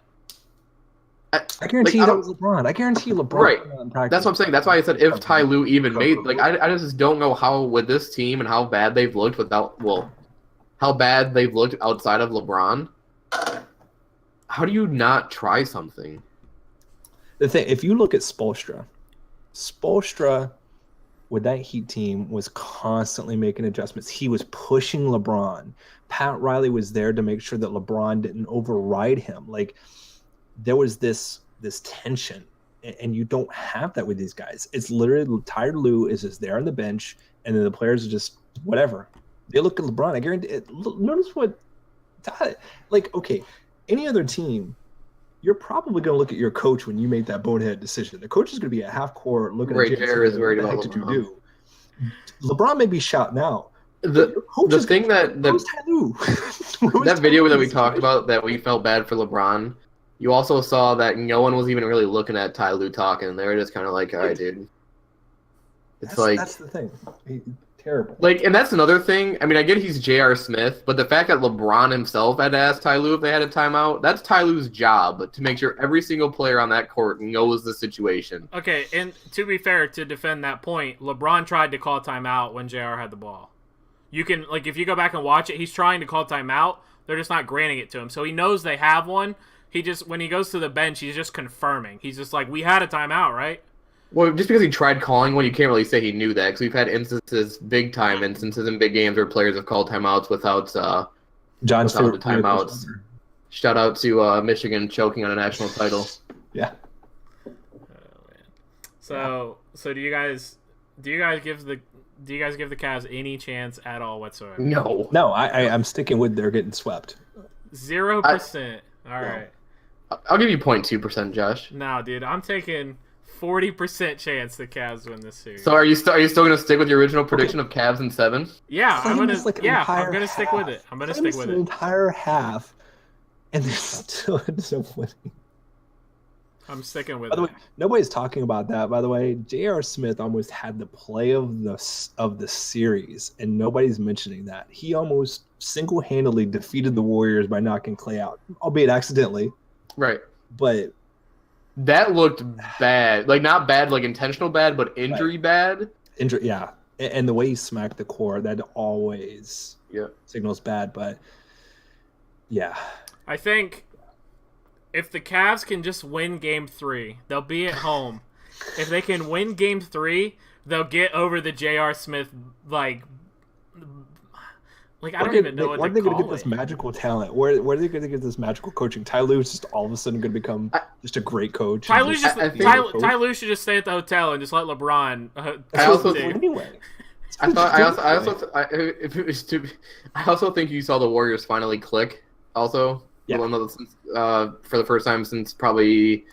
I guarantee that was LeBron. I guarantee LeBron. Right. That's what I'm saying. That's why I said if Ty Lue even made I just don't know how with this team and how bad they've looked how bad they've looked outside of LeBron. How do you not try something? The thing, if you look at Spoelstra with that Heat team was constantly making adjustments. He was pushing LeBron. Pat Riley was there to make sure that LeBron didn't override him. Like there was this tension, and you don't have that with these guys. It's literally Ty Lue is just there on the bench, and then the players are just whatever. They look at LeBron. I guarantee it. Notice what okay, any other team, you're probably going to look at your coach when you make that bonehead decision. The coach is going to be at half court looking at Jared is worried about LeBron. LeBron may be shouting out. The thing that video that we talked about that we felt bad for LeBron, you also saw that no one was even really looking at Ty Lue talking. They were just kind of like, all right, dude. That's the thing. Terrible. And that's another thing. I mean, I get he's J.R. Smith, but the fact that LeBron himself had to ask Ty Lue if they had a timeout, that's Ty Lue's job to make sure every single player on that court knows the situation. Okay, and to be fair, to defend that point, LeBron tried to call timeout when J.R. had the ball. You can, if you go back and watch it, he's trying to call timeout. They're just not granting it to him. So he knows they have one. When he goes to the bench, he's just confirming. He's just like, we had a timeout, right? Well, just because he tried calling one, you can't really say he knew that. Because we've had big-time instances in big games where players have called timeouts without the timeouts. Shout out to Michigan choking on a national title. Yeah. So do you guys give the Cavs any chance at all whatsoever? No. No, I'm sticking with they're getting swept. 0%. All right. I'll give you 0.2%, Josh. No, dude, I'm taking 40% chance the Cavs win this series. So are you still going to stick with your original prediction of Cavs in 7? Yeah, I'm Clay gonna. missed, like, an I'm entire gonna stick with it. I'm gonna Clay stick missed with an it. entire half, and they still ended up winning. I'm sticking with By the it. way, nobody's talking about that. By the way, J.R. Smith almost had the play of the series, and nobody's mentioning that. He almost single-handedly defeated the Warriors by knocking Clay out, albeit accidentally. Right. But That looked bad. Like, not bad, like intentional bad, but injury bad. yeah, and the way he smacked the core, that always signals bad. But yeah, I think if the Cavs can just win Game 3, they'll be at home. If they can win Game 3, they'll get over the J.R. Smith I don't even know what to call it. Where are they going to get this magical talent? Where are they going to get this magical coaching? Ty Lue's just all of a sudden going to become just a great coach. Ty Lue should just stay at the hotel and just let LeBron. I also anyway. I also think you saw the Warriors finally click. Also, for the first time since probably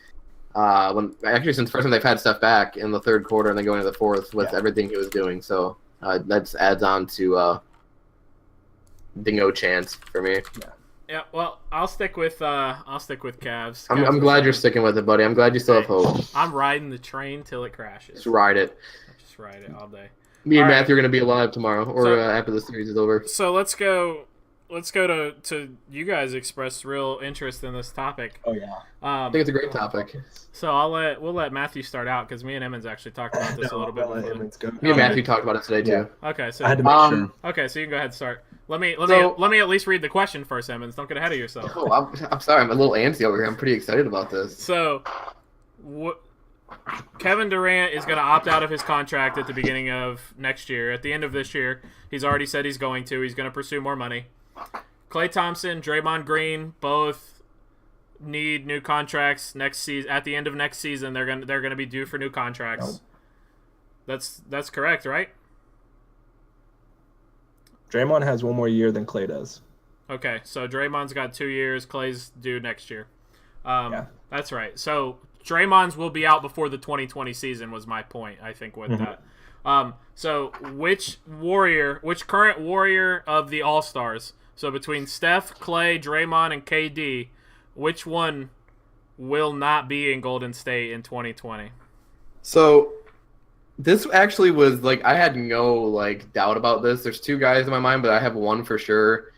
since the first time they've had Steph back in the third quarter and then going into the fourth with everything he was doing. So that just adds on to dingo chance for me. Yeah, well, I'll stick with Cavs. I'm glad you're sticking with it, buddy. I'm glad you still have hope. I'm riding the train till it crashes. Just ride it. Just ride it all day. Me and Matthew are going to be alive tomorrow, or after the series is over. So let's go to you guys expressed real interest in this topic. Oh yeah. I think it's a great topic. So we'll let Matthew start out because me and Emmons actually talked about this a little bit before. Me and Matthew talked about it today too. Okay, so I had to make sure. Okay, so you can go ahead and start. Let me at least read the question first, Emmons. Don't get ahead of yourself. Oh, I'm sorry. I'm a little antsy over here. I'm pretty excited about this. So, Kevin Durant is going to opt out of his contract at the beginning of next year. At the end of this year, he's already said he's going to. He's going to pursue more money. Klay Thompson, Draymond Green, both need new contracts next season. At the end of next season, they're going to be due for new contracts. Nope. That's correct, right? Draymond has one more year than Klay does. Okay, so Draymond's got 2 years. Klay's due next year. That's right. So Draymond's will be out before the 2020 season was my point, I think, with that. So which current Warrior of the All-Stars, so between Steph, Klay, Draymond, and KD, which one will not be in Golden State in 2020? So this actually was I had no doubt about this. There's 2 guys in my mind, but I have one for sure,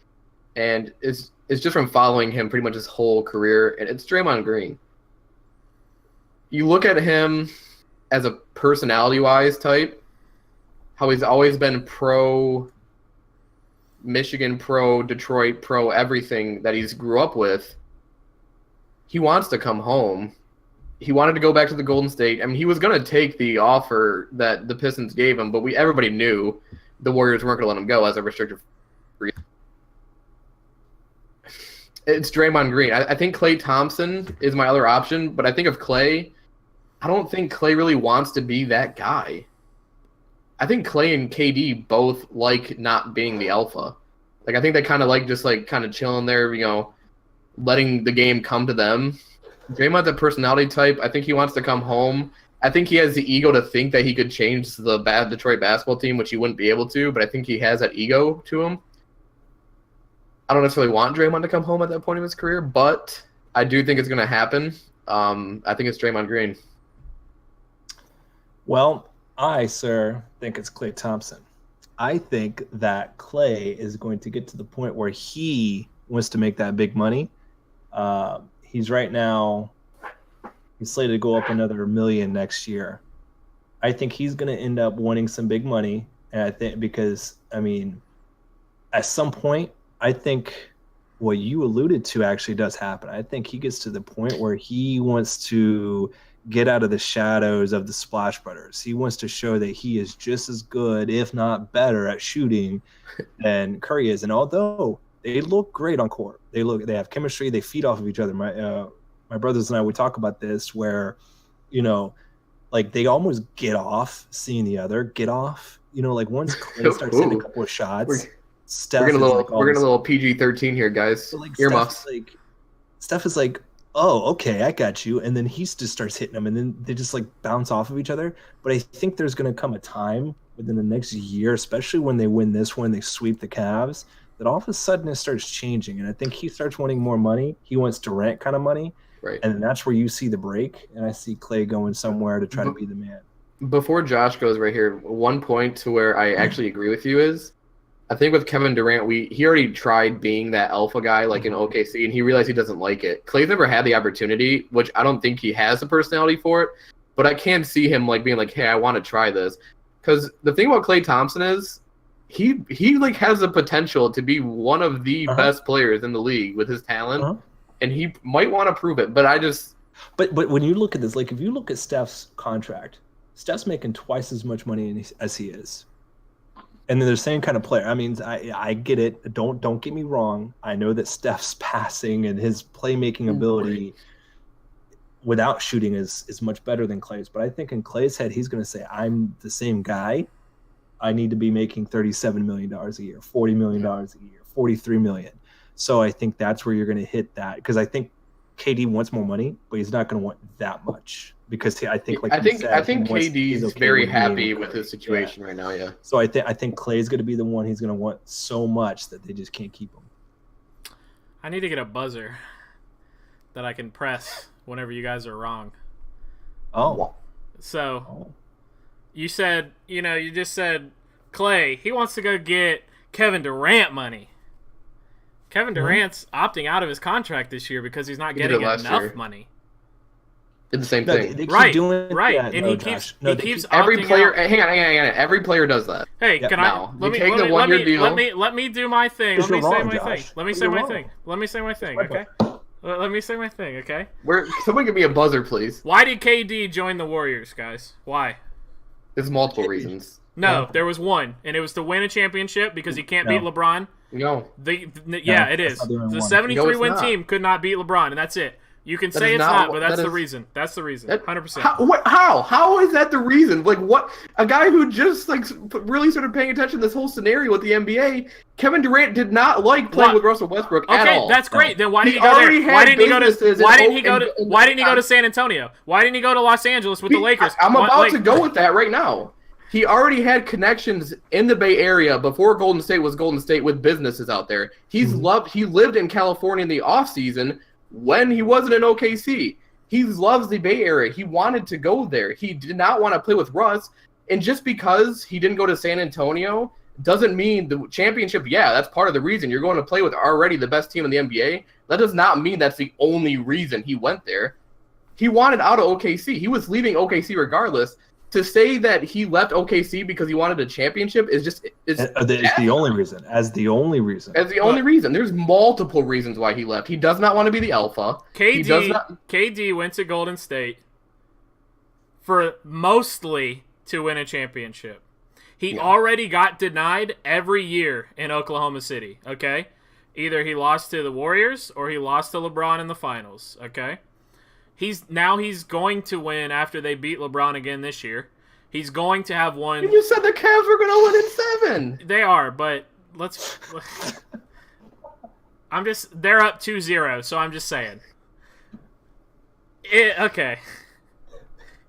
and it's just from following him pretty much his whole career, and it's Draymond Green. You look at him as a personality-wise type, how he's always been pro Michigan, pro Detroit, pro everything that he's grew up with. He wants to come home. He wanted to go back to the Golden State. I mean, he was going to take the offer that the Pistons gave him, but everybody knew the Warriors weren't going to let him go as a restricted free. It's Draymond Green. I think Klay Thompson is my other option, but I think of Klay, I don't think Klay really wants to be that guy. I think Klay and KD both like not being the alpha. I think they kind of just kind of chilling there, letting the game come to them. Draymond's a personality type. I think he wants to come home. I think he has the ego to think that he could change the bad Detroit basketball team, which he wouldn't be able to, but I think he has that ego to him. I don't necessarily want Draymond to come home at that point in his career, but I do think it's going to happen. I think it's Draymond Green. Well, I, sir, think it's Klay Thompson. I think that Klay is going to get to the point where he wants to make that big money. He's right now, he's slated to go up another $1 million next year. I think he's going to end up winning some big money. And I think because, at some point, I think what you alluded to actually does happen. I think he gets to the point where he wants to get out of the shadows of the Splash Brothers. He wants to show that he is just as good, if not better, at shooting than Curry is. And although they look great on court, they have chemistry, they feed off of each other. My brothers and I, we talk about this where, like they almost get off seeing the other get off. You know, like once Clay starts hitting a couple of shots, Steph we're is getting a little PG-13 here, guys. So like Earmuffs. Steph is like, oh, okay, I got you, and then he just starts hitting them, and then they just like bounce off of each other. But I think there's going to come a time within the next year, especially when they win this one, they sweep the Cavs, that all of a sudden it starts changing, and I think he starts wanting more money. He wants Durant kind of money, right? And then that's where you see the break, and I see Clay going somewhere to try to be the man. Before Josh goes right here, one point to where I actually agree with you is, I think with Kevin Durant, he already tried being that alpha guy like in OKC, and he realized he doesn't like it. Clay's never had the opportunity, which I don't think he has the personality for it, but I can see him like being like, hey, I want to try this. Because the thing about Klay Thompson is he like has the potential to be one of the best players in the league with his talent, and he might want to prove it. But But when you look at this, like if you look at Steph's contract, Steph's making twice as much money as he is. And then they're the same kind of player. I mean, I get it. Don't get me wrong. I know that Steph's passing and his playmaking ability without shooting is much better than Clay's. But I think in Clay's head, he's going to say, I'm the same guy. I need to be making $37 million a year, $40 million a year, $43 million. So I think that's where you're going to hit that. Because I think KD wants more money, but he's not going to want that much. Because I think KD is very happy with his situation right now. Yeah. So I think Clay's going to be the one he's going to want so much that they just can't keep him. I need to get a buzzer that I can press whenever you guys are wrong. Oh. So you said, you just said Clay, he wants to go get Kevin Durant money. Kevin Durant's opting out of his contract this year because he's not getting enough money. Did the same thing. They keep doing that, and he keeps every player. out. Hang on. Every player does that. Hey, let me do my thing. Let me say my thing. Let me say my thing. Let me say my thing. Okay. Let me say my thing. Okay. Someone give me a buzzer, please. Why did KD join the Warriors, guys? Why? There's multiple reasons. No, there was one, and it was to win a championship because he can't beat LeBron. No. It is. The 73-win team could not beat LeBron, and that's it. You can say it's not, but that's the reason. That's the reason. 100%. How is that the reason? Like, what? A guy who just really started paying attention to this whole scenario with the NBA, Kevin Durant did not like playing with Russell Westbrook at all. Okay, that's great. Then why did he go there? Why didn't he go to San Antonio? Why didn't he go to Los Angeles with the Lakers? I'm about to go with that right now. He already had connections in the Bay Area before Golden State was Golden State with businesses out there. He lived in California in the offseason when he wasn't in OKC. He loves the Bay Area. He wanted to go there. He did not want to play with Russ. And just because he didn't go to San Antonio doesn't mean the championship, that's part of the reason. You're going to play with already the best team in the NBA. That does not mean that's the only reason he went there. He wanted out of OKC. He was leaving OKC regardless. To say that he left OKC because he wanted a championship is just the only reason. As the only reason. There's multiple reasons why he left. He does not want to be the alpha. KD went to Golden State for mostly to win a championship. He already got denied every year in Oklahoma City, okay? Either he lost to the Warriors or he lost to LeBron in the finals, okay? He's going to win after they beat LeBron again this year. He's going to have one. You said the Cavs were going to win in 7. They are, but they're up 2-0, so I'm just saying. Okay.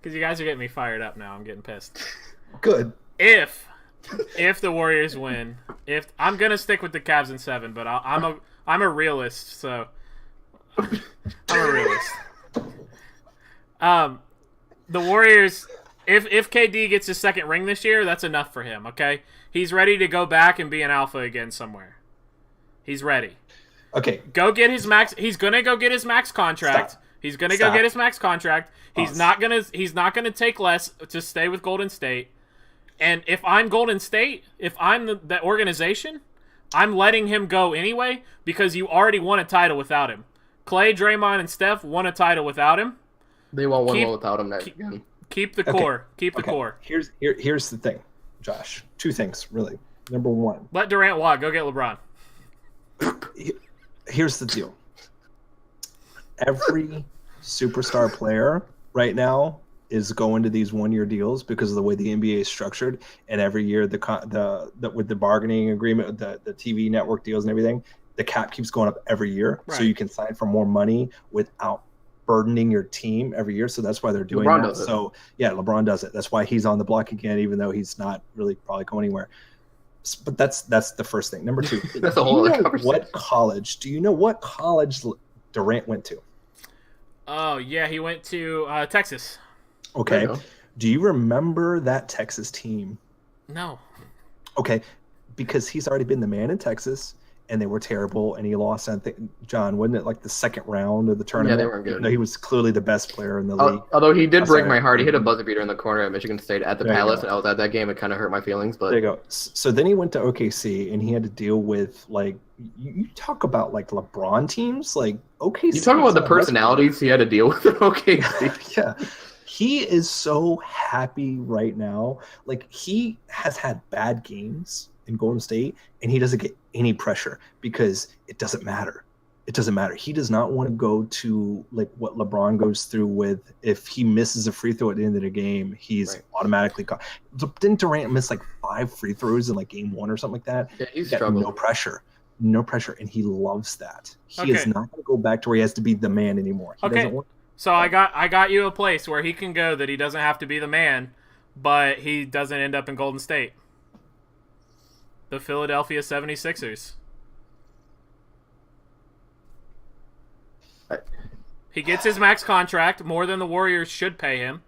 Because you guys are getting me fired up now. I'm getting pissed. Good. If the Warriors win, I'm going to stick with the Cavs in 7, but I'm a realist, so I'm a realist. The Warriors, if KD gets his second ring this year, that's enough for him, okay? He's ready to go back and be an alpha again somewhere. He's ready. Okay. Go get his max. He's going to go get his max contract. Stop. He's going to go get his max contract. He's not going to take less to stay with Golden State. And if I'm Golden State, if I'm the organization, I'm letting him go anyway because you already won a title without him. Clay, Draymond, and Steph won a title without him. They won't win one without him next again. Keep the core. Keep the core. Here's the thing, Josh. 2 things, really. Number 1. Let Durant walk. Go get LeBron. Here's the deal. Every superstar player right now is go into these 1-year deals because of the way the NBA is structured, and every year with the bargaining agreement with the TV network deals and everything, the cap keeps going up every year, so you can sign for more money without burdening your team every year. So that's why they're doing LeBron that. does it. So yeah, LeBron does it. That's why he's on the block again, even though he's not really probably going anywhere. But that's the first thing. Number two, That's a whole other conversation. do you know what college Durant went to? Oh yeah, he went to Texas. Okay. I know. Do you remember that Texas team? No. Okay, because he's already been the man in Texas, and they were terrible, and he lost. I think, John, wasn't it like the second round of the tournament? Yeah, they weren't good. No, he was clearly the best player in the league. Although he did I'm break sorry. my heart. He hit a buzzer beater in the corner at Michigan State at the There you Palace, go. and I was at that game. It kind of hurt my feelings, but There you go. So then he went to OKC, and he had to deal with, like, you talk about like LeBron teams, like OKC. you talk about the is not personalities he had to deal with in OKC. Yeah. He is so happy right now. Like, he has had bad games in Golden State, and he doesn't get any pressure because it doesn't matter. It doesn't matter. He does not want to go to like what LeBron goes through with. If he misses a free throw at the end of the game, he's Right. automatically gone. Didn't Durant miss like 5 free throws in like game 1 or something like that? Yeah, he's He got struggling. no pressure, and he loves that. He is Okay. not going to go back to where he has to be the man anymore. He Okay. doesn't want. So I got you a place where he can go that he doesn't have to be the man, but he doesn't end up in Golden State. The Philadelphia 76ers. He gets his max contract, more than the Warriors should pay him,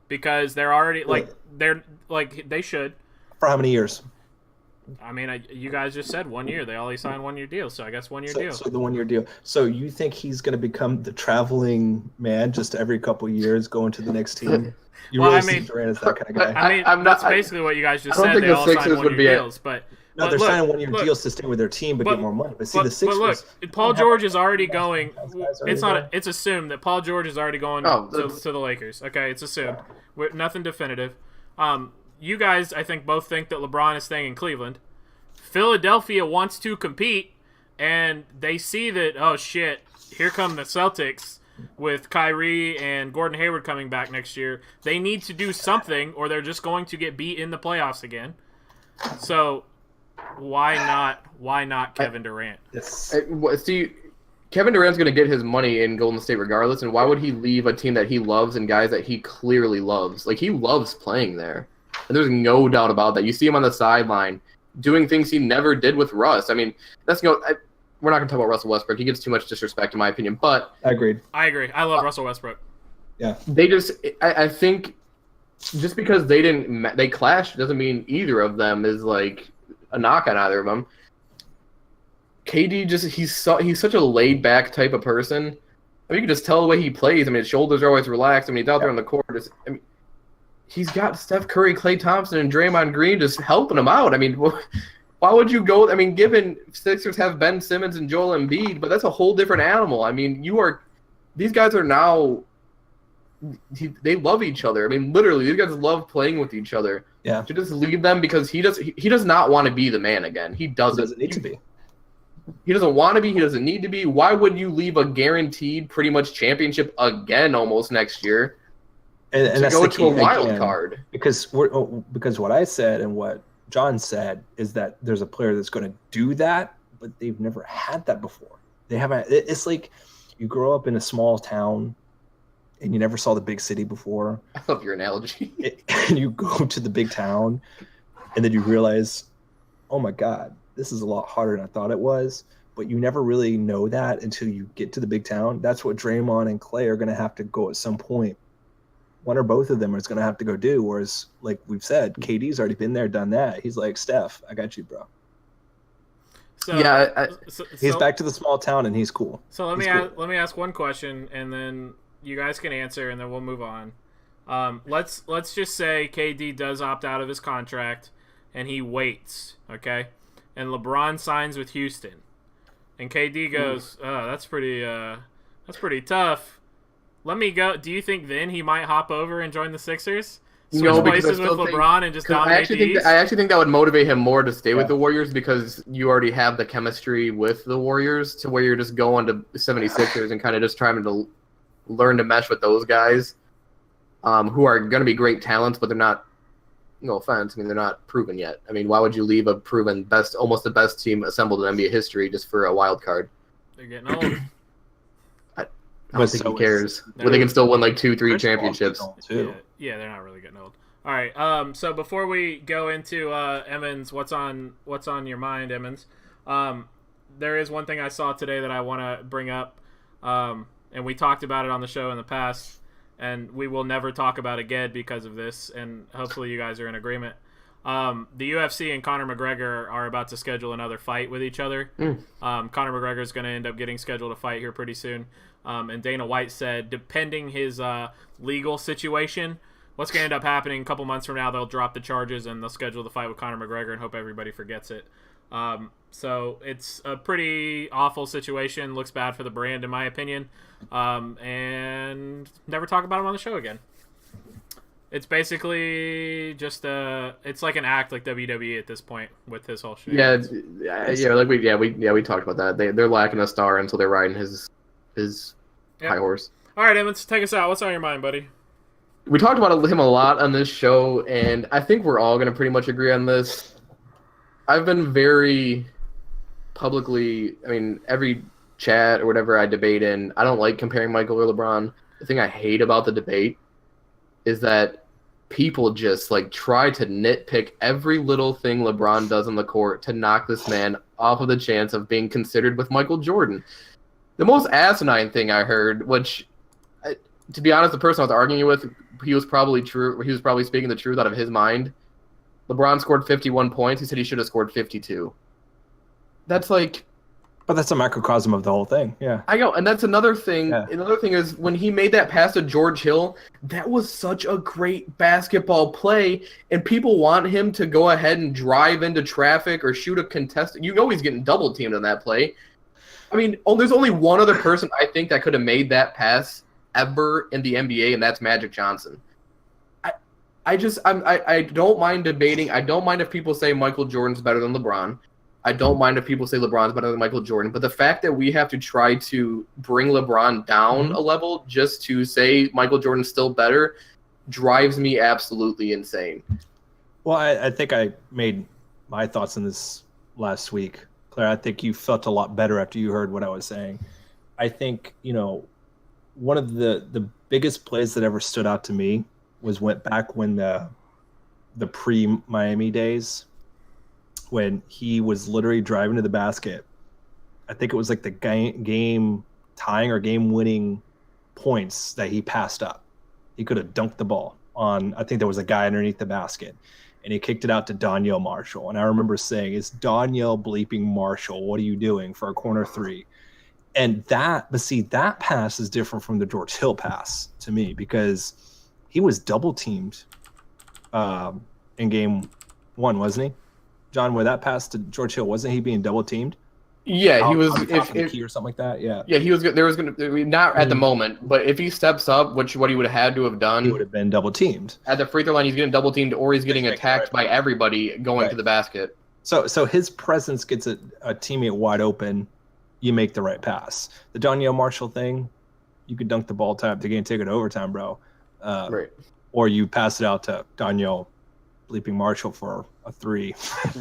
because they're already they should. For how many years? I mean, you guys just said 1 year. They only signed 1 year deals, so I guess 1 year deal. So the 1-year deal. So you think he's going to become the traveling man just every couple of years going to the next team? You Well, really I see mean- Durant as that kind of guy? I mean, I'm that's not- basically what you guys just I don't said. think They the all Sixers signed would 1 be year a- deals, but No, they're look, signing 1-year look, deals to stay with their team but but- get more money. But see, the Sixers. look, Paul George is already going. Those guys already It's not. going. It's assumed that Paul George is already going Oh, to the Lakers. Okay, it's assumed. Nothing definitive. You guys, I think, both think that LeBron is staying in Cleveland. Philadelphia wants to compete, and they see that, oh shit, here come the Celtics with Kyrie and Gordon Hayward coming back next year. They need to do something, or they're just going to get beat in the playoffs again. So why not Kevin Durant? Yes. See, Kevin Durant's going to get his money in Golden State regardless, and why would he leave a team that he loves and guys that he clearly loves? Like, he loves playing there. And there's no doubt about that. You see him on the sideline doing things he never did with Russ. I mean, we're not going to talk about Russell Westbrook. He gets too much disrespect, in my opinion. But Agreed. I agree. I love Russell Westbrook. they just, I think, just because they clashed doesn't mean either of them is like a knock on either of them. KD he's such a laid back type of person. I mean, you can just tell the way he plays. I mean, his shoulders are always relaxed. I mean, he's out there on the court. He's got Steph Curry, Klay Thompson, and Draymond Green just helping him out. I mean, why would you go? I mean, given Sixers have Ben Simmons and Joel Embiid, but that's a whole different animal. I mean, these guys are now. They love each other. I mean, literally, these guys love playing with each other. Yeah. To just leave them because he does not want to be the man again. He He doesn't. doesn't need to be. He doesn't want to be. He doesn't need to be. Why would you leave a guaranteed, pretty much championship again almost next year And to that's go the to a key, wild again, card? because what I said and what John said is that there's a player that's going to do that, but they've never had that before. They haven't. It's like you grow up in a small town and you never saw the big city before, I love your analogy. and you go to the big town, and then you realize, oh my God, this is a lot harder than I thought it was. But you never really know that until you get to the big town. That's what Draymond and Klay are going to have to go at some point. One or both of them is going to have to go do. Whereas, like we've said, KD's already been there, done that. He's like, Steph, I got you, bro. So, Yeah, He's back to the small town, and he's cool. So let He's let me ask one question, and then you guys can answer, and then we'll move on. Let's just say KD does opt out of his contract, and he waits, okay? And LeBron signs with Houston, and KD goes, "Oh, that's pretty tough. Let me go." Do you think then he might hop over and join the Sixers? Switch No, because I places with still think- LeBron and just 'cause dominate the East? I actually think that would motivate him more to stay with Yeah. the Warriors because you already have the chemistry with the Warriors to where you're just going to 76ers and kind of just trying to learn to mesh with those guys. who are going to be great talents, but they're not. No offense, I mean they're not proven yet. I mean, why would you leave a proven almost the best team assembled in NBA history just for a wild card? They're getting old. I don't think he cares. But they can still win like 2-3 championships. Yeah, they're not really getting old. All right. So before we go into Emmons, what's on your mind, Emmons? There is one thing I saw today that I want to bring up, and we talked about it on the show in the past. And we will never talk about it again because of this, and hopefully you guys are in agreement. The UFC and Conor McGregor are about to schedule another fight with each other. Conor McGregor is going to end up getting scheduled a fight here pretty soon. And Dana White said, depending his legal situation, what's going to end up happening a couple months from now, they'll drop the charges and they'll schedule the fight with Conor McGregor and hope everybody forgets it. So it's a pretty awful situation. Looks bad for the brand, in my opinion. And never talk about him on the show again. It's basically just it's like an act like WWE at this point with his whole shit. We talked about that. They're lacking a star until they're riding his high horse. All right, Emmons, take us out. What's on your mind, buddy? We talked about him a lot on this show, and I think we're all going to pretty much agree on this. I've been very publicly, every chat or whatever I debate in, I don't like comparing Michael or LeBron. The thing I hate about the debate is that people just try to nitpick every little thing LeBron does on the court to knock this man off of the chance of being considered with Michael Jordan. The most asinine thing I heard, which, to be honest, the person I was arguing with, he was probably speaking the truth out of his mind. LeBron scored 51 points. He said he should have scored 52. That's But that's a microcosm of the whole thing, yeah. I know, and that's another thing. Yeah. Another thing is when he made that pass to George Hill, that was such a great basketball play, and people want him to go ahead and drive into traffic or shoot a contested. You know he's getting double teamed on that play. There's only one other person I think that could have made that pass ever in the NBA, and that's Magic Johnson. I don't mind debating. I don't mind if people say Michael Jordan's better than LeBron. I don't mind if people say LeBron's better than Michael Jordan, but the fact that we have to try to bring LeBron down a level just to say Michael Jordan's still better drives me absolutely insane. Well, I think I made my thoughts on this last week. Claire, I think you felt a lot better after you heard what I was saying. I think, one of the biggest plays that ever stood out to me went back when the pre-Miami days, when he was literally driving to the basket. I think it was like the game tying or game winning points that he passed up. He could have dunked the ball on, I think there was a guy underneath the basket, and he kicked it out to Donyell Marshall. And I remember saying, it's Donyell bleeping Marshall. What are you doing for a corner three? And that pass is different from the George Hill pass to me, because he was double teamed in game one, wasn't he? John, where that pass to George Hill, wasn't he being double teamed? Yeah, he was. Key or something like that. Yeah, he was. There was going to not at the moment, but if he steps up, what he would have had to have done, he would have been double teamed at the free throw line. He's getting double teamed, or he's getting attacked by everybody going to the basket. So his presence gets a teammate wide open. You make the right pass. The Donyell Marshall thing, you could dunk the ball, tap the game, take it to overtime, bro. Right. Or you pass it out to Donyell bleeping Marshall for a three.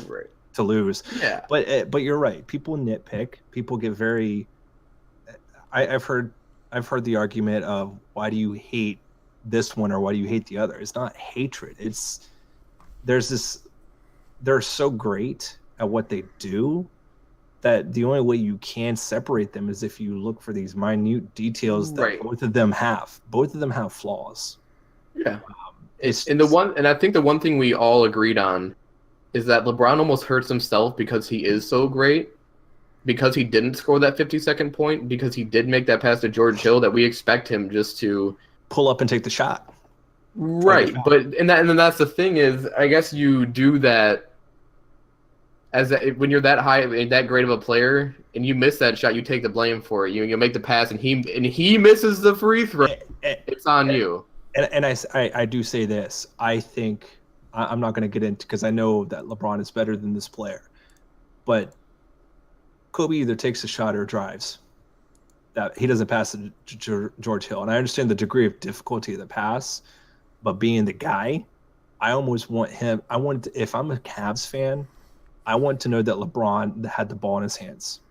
Right. To lose. Yeah. But you're right. People nitpick. People get very. I've heard the argument of, why do you hate this one or why do you hate the other? It's not hatred. They're so great at what they do that the only way you can separate them is if you look for these minute details that both of them have. Both of them have flaws. Yeah. And I think the one thing we all agreed on is that LeBron almost hurts himself because he is so great, because he didn't score that 50-second point, because he did make that pass to George Hill, that we expect him just to pull up and take the shot. Right, but and then that's the thing is, I guess you do that when you're that high and that great of a player, and you miss that shot, you take the blame for it. You make the pass, and he misses the free throw. It's on you. And I do say this. I think I'm not going to get into, because I know that LeBron is better than this player, but Kobe either takes a shot or drives. That he doesn't pass it to George Hill, and I understand the degree of difficulty of the pass, but being the guy, I almost want him. If I'm a Cavs fan, I want to know that LeBron had the ball in his hands,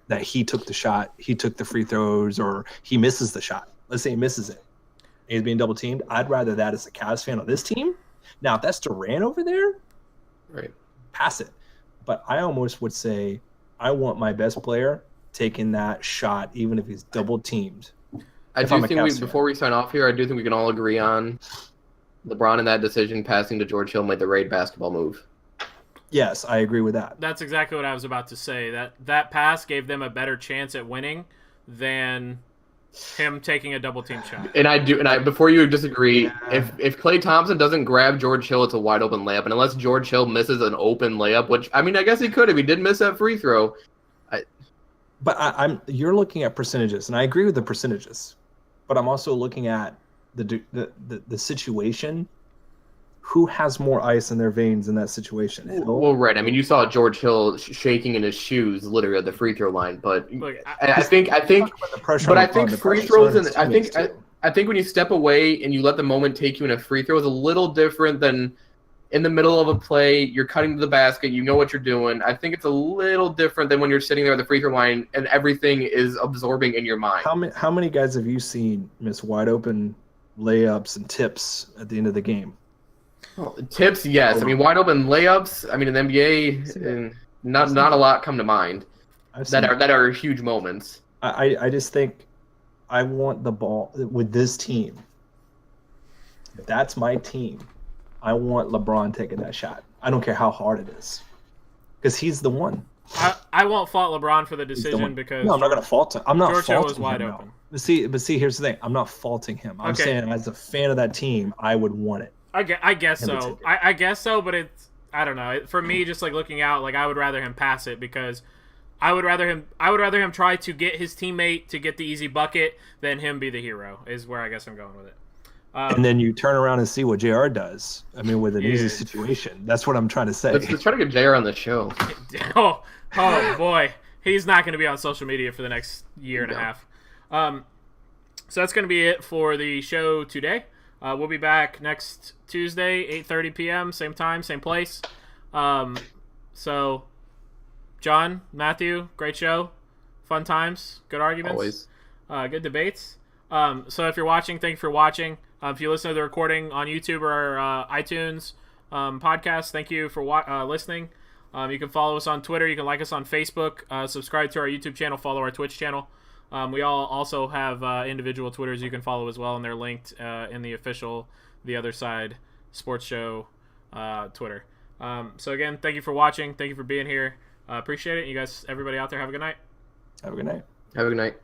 that he took the shot, he took the free throws, or he misses the shot. Let's say he misses it. He's being double teamed. I'd rather that as a Cavs fan on this team. Now, if that's Durant over there, Right. pass it. But I almost would say I want my best player taking that shot, even if he's double teamed. I If do I'm a think Cavs fan. before we sign off here, I do think we can all agree on LeBron in that decision, passing to George Hill made the right basketball move. Yes, I agree with that. That's exactly what I was about to say. That pass gave them a better chance at winning than him taking a double team shot. And before you disagree, if Klay Thompson doesn't grab George Hill, it's a wide open layup. And unless George Hill misses an open layup, which I mean, I guess he could if he did miss that free throw. But you're looking at percentages, and I agree with the percentages, but I'm also looking at the situation. Who has more ice in their veins in that situation? Hill? Well, right. I mean, you saw George Hill shaking in his shoes, literally at the free throw line. But Look, I think free throws, and I think when you step away and you let the moment take you in a free throw is a little different than in the middle of a play. You're cutting to the basket, you know what you're doing. I think it's a little different than when you're sitting there at the free throw line and everything is absorbing in your mind. How many guys have you seen miss wide open layups and tips at the end of the game? Well, tips, yes. I mean, wide open layups. I mean, in the NBA, not a lot come to mind that are huge moments. I just think I want the ball with this team. If that's my team, I want LeBron taking that shot. I don't care how hard it is, because he's the one. I won't fault LeBron for the decision because no, I'm not going to fault him. I'm not George Hill faulting was wide him. open. But see, here's the thing. I'm not faulting him. I'm Okay. saying as a fan of that team, I would want it. I guess Him to so. take it. I guess so, but it's I don't know. For me, just like looking out, like I would rather him pass it because I would rather him try to get his teammate to get the easy bucket than him be the hero. Is where I guess I'm going with it. And then you turn around and see what JR does. I mean, with an easy situation. That's what I'm trying to say. Let's try to get JR on the show. oh boy, he's not going to be on social media for the next year and a half. So that's going to be it for the show today. We'll be back next Tuesday, 8:30 p.m., same time, same place. So, John, Matthew, great show. Fun times, good arguments. Always. Good debates. So if you're watching, thank you for watching. If you listen to the recording on YouTube or iTunes podcast, thank you for listening. You can follow us on Twitter. You can like us on Facebook. Subscribe to our YouTube channel. Follow our Twitch channel. We all also have individual Twitters you can follow as well, and they're linked in the official The Other Side Sports Show Twitter. So again, thank you for watching. Thank you for being here. Appreciate it. You guys, everybody out there, have a good night. Have a good night. Have a good night.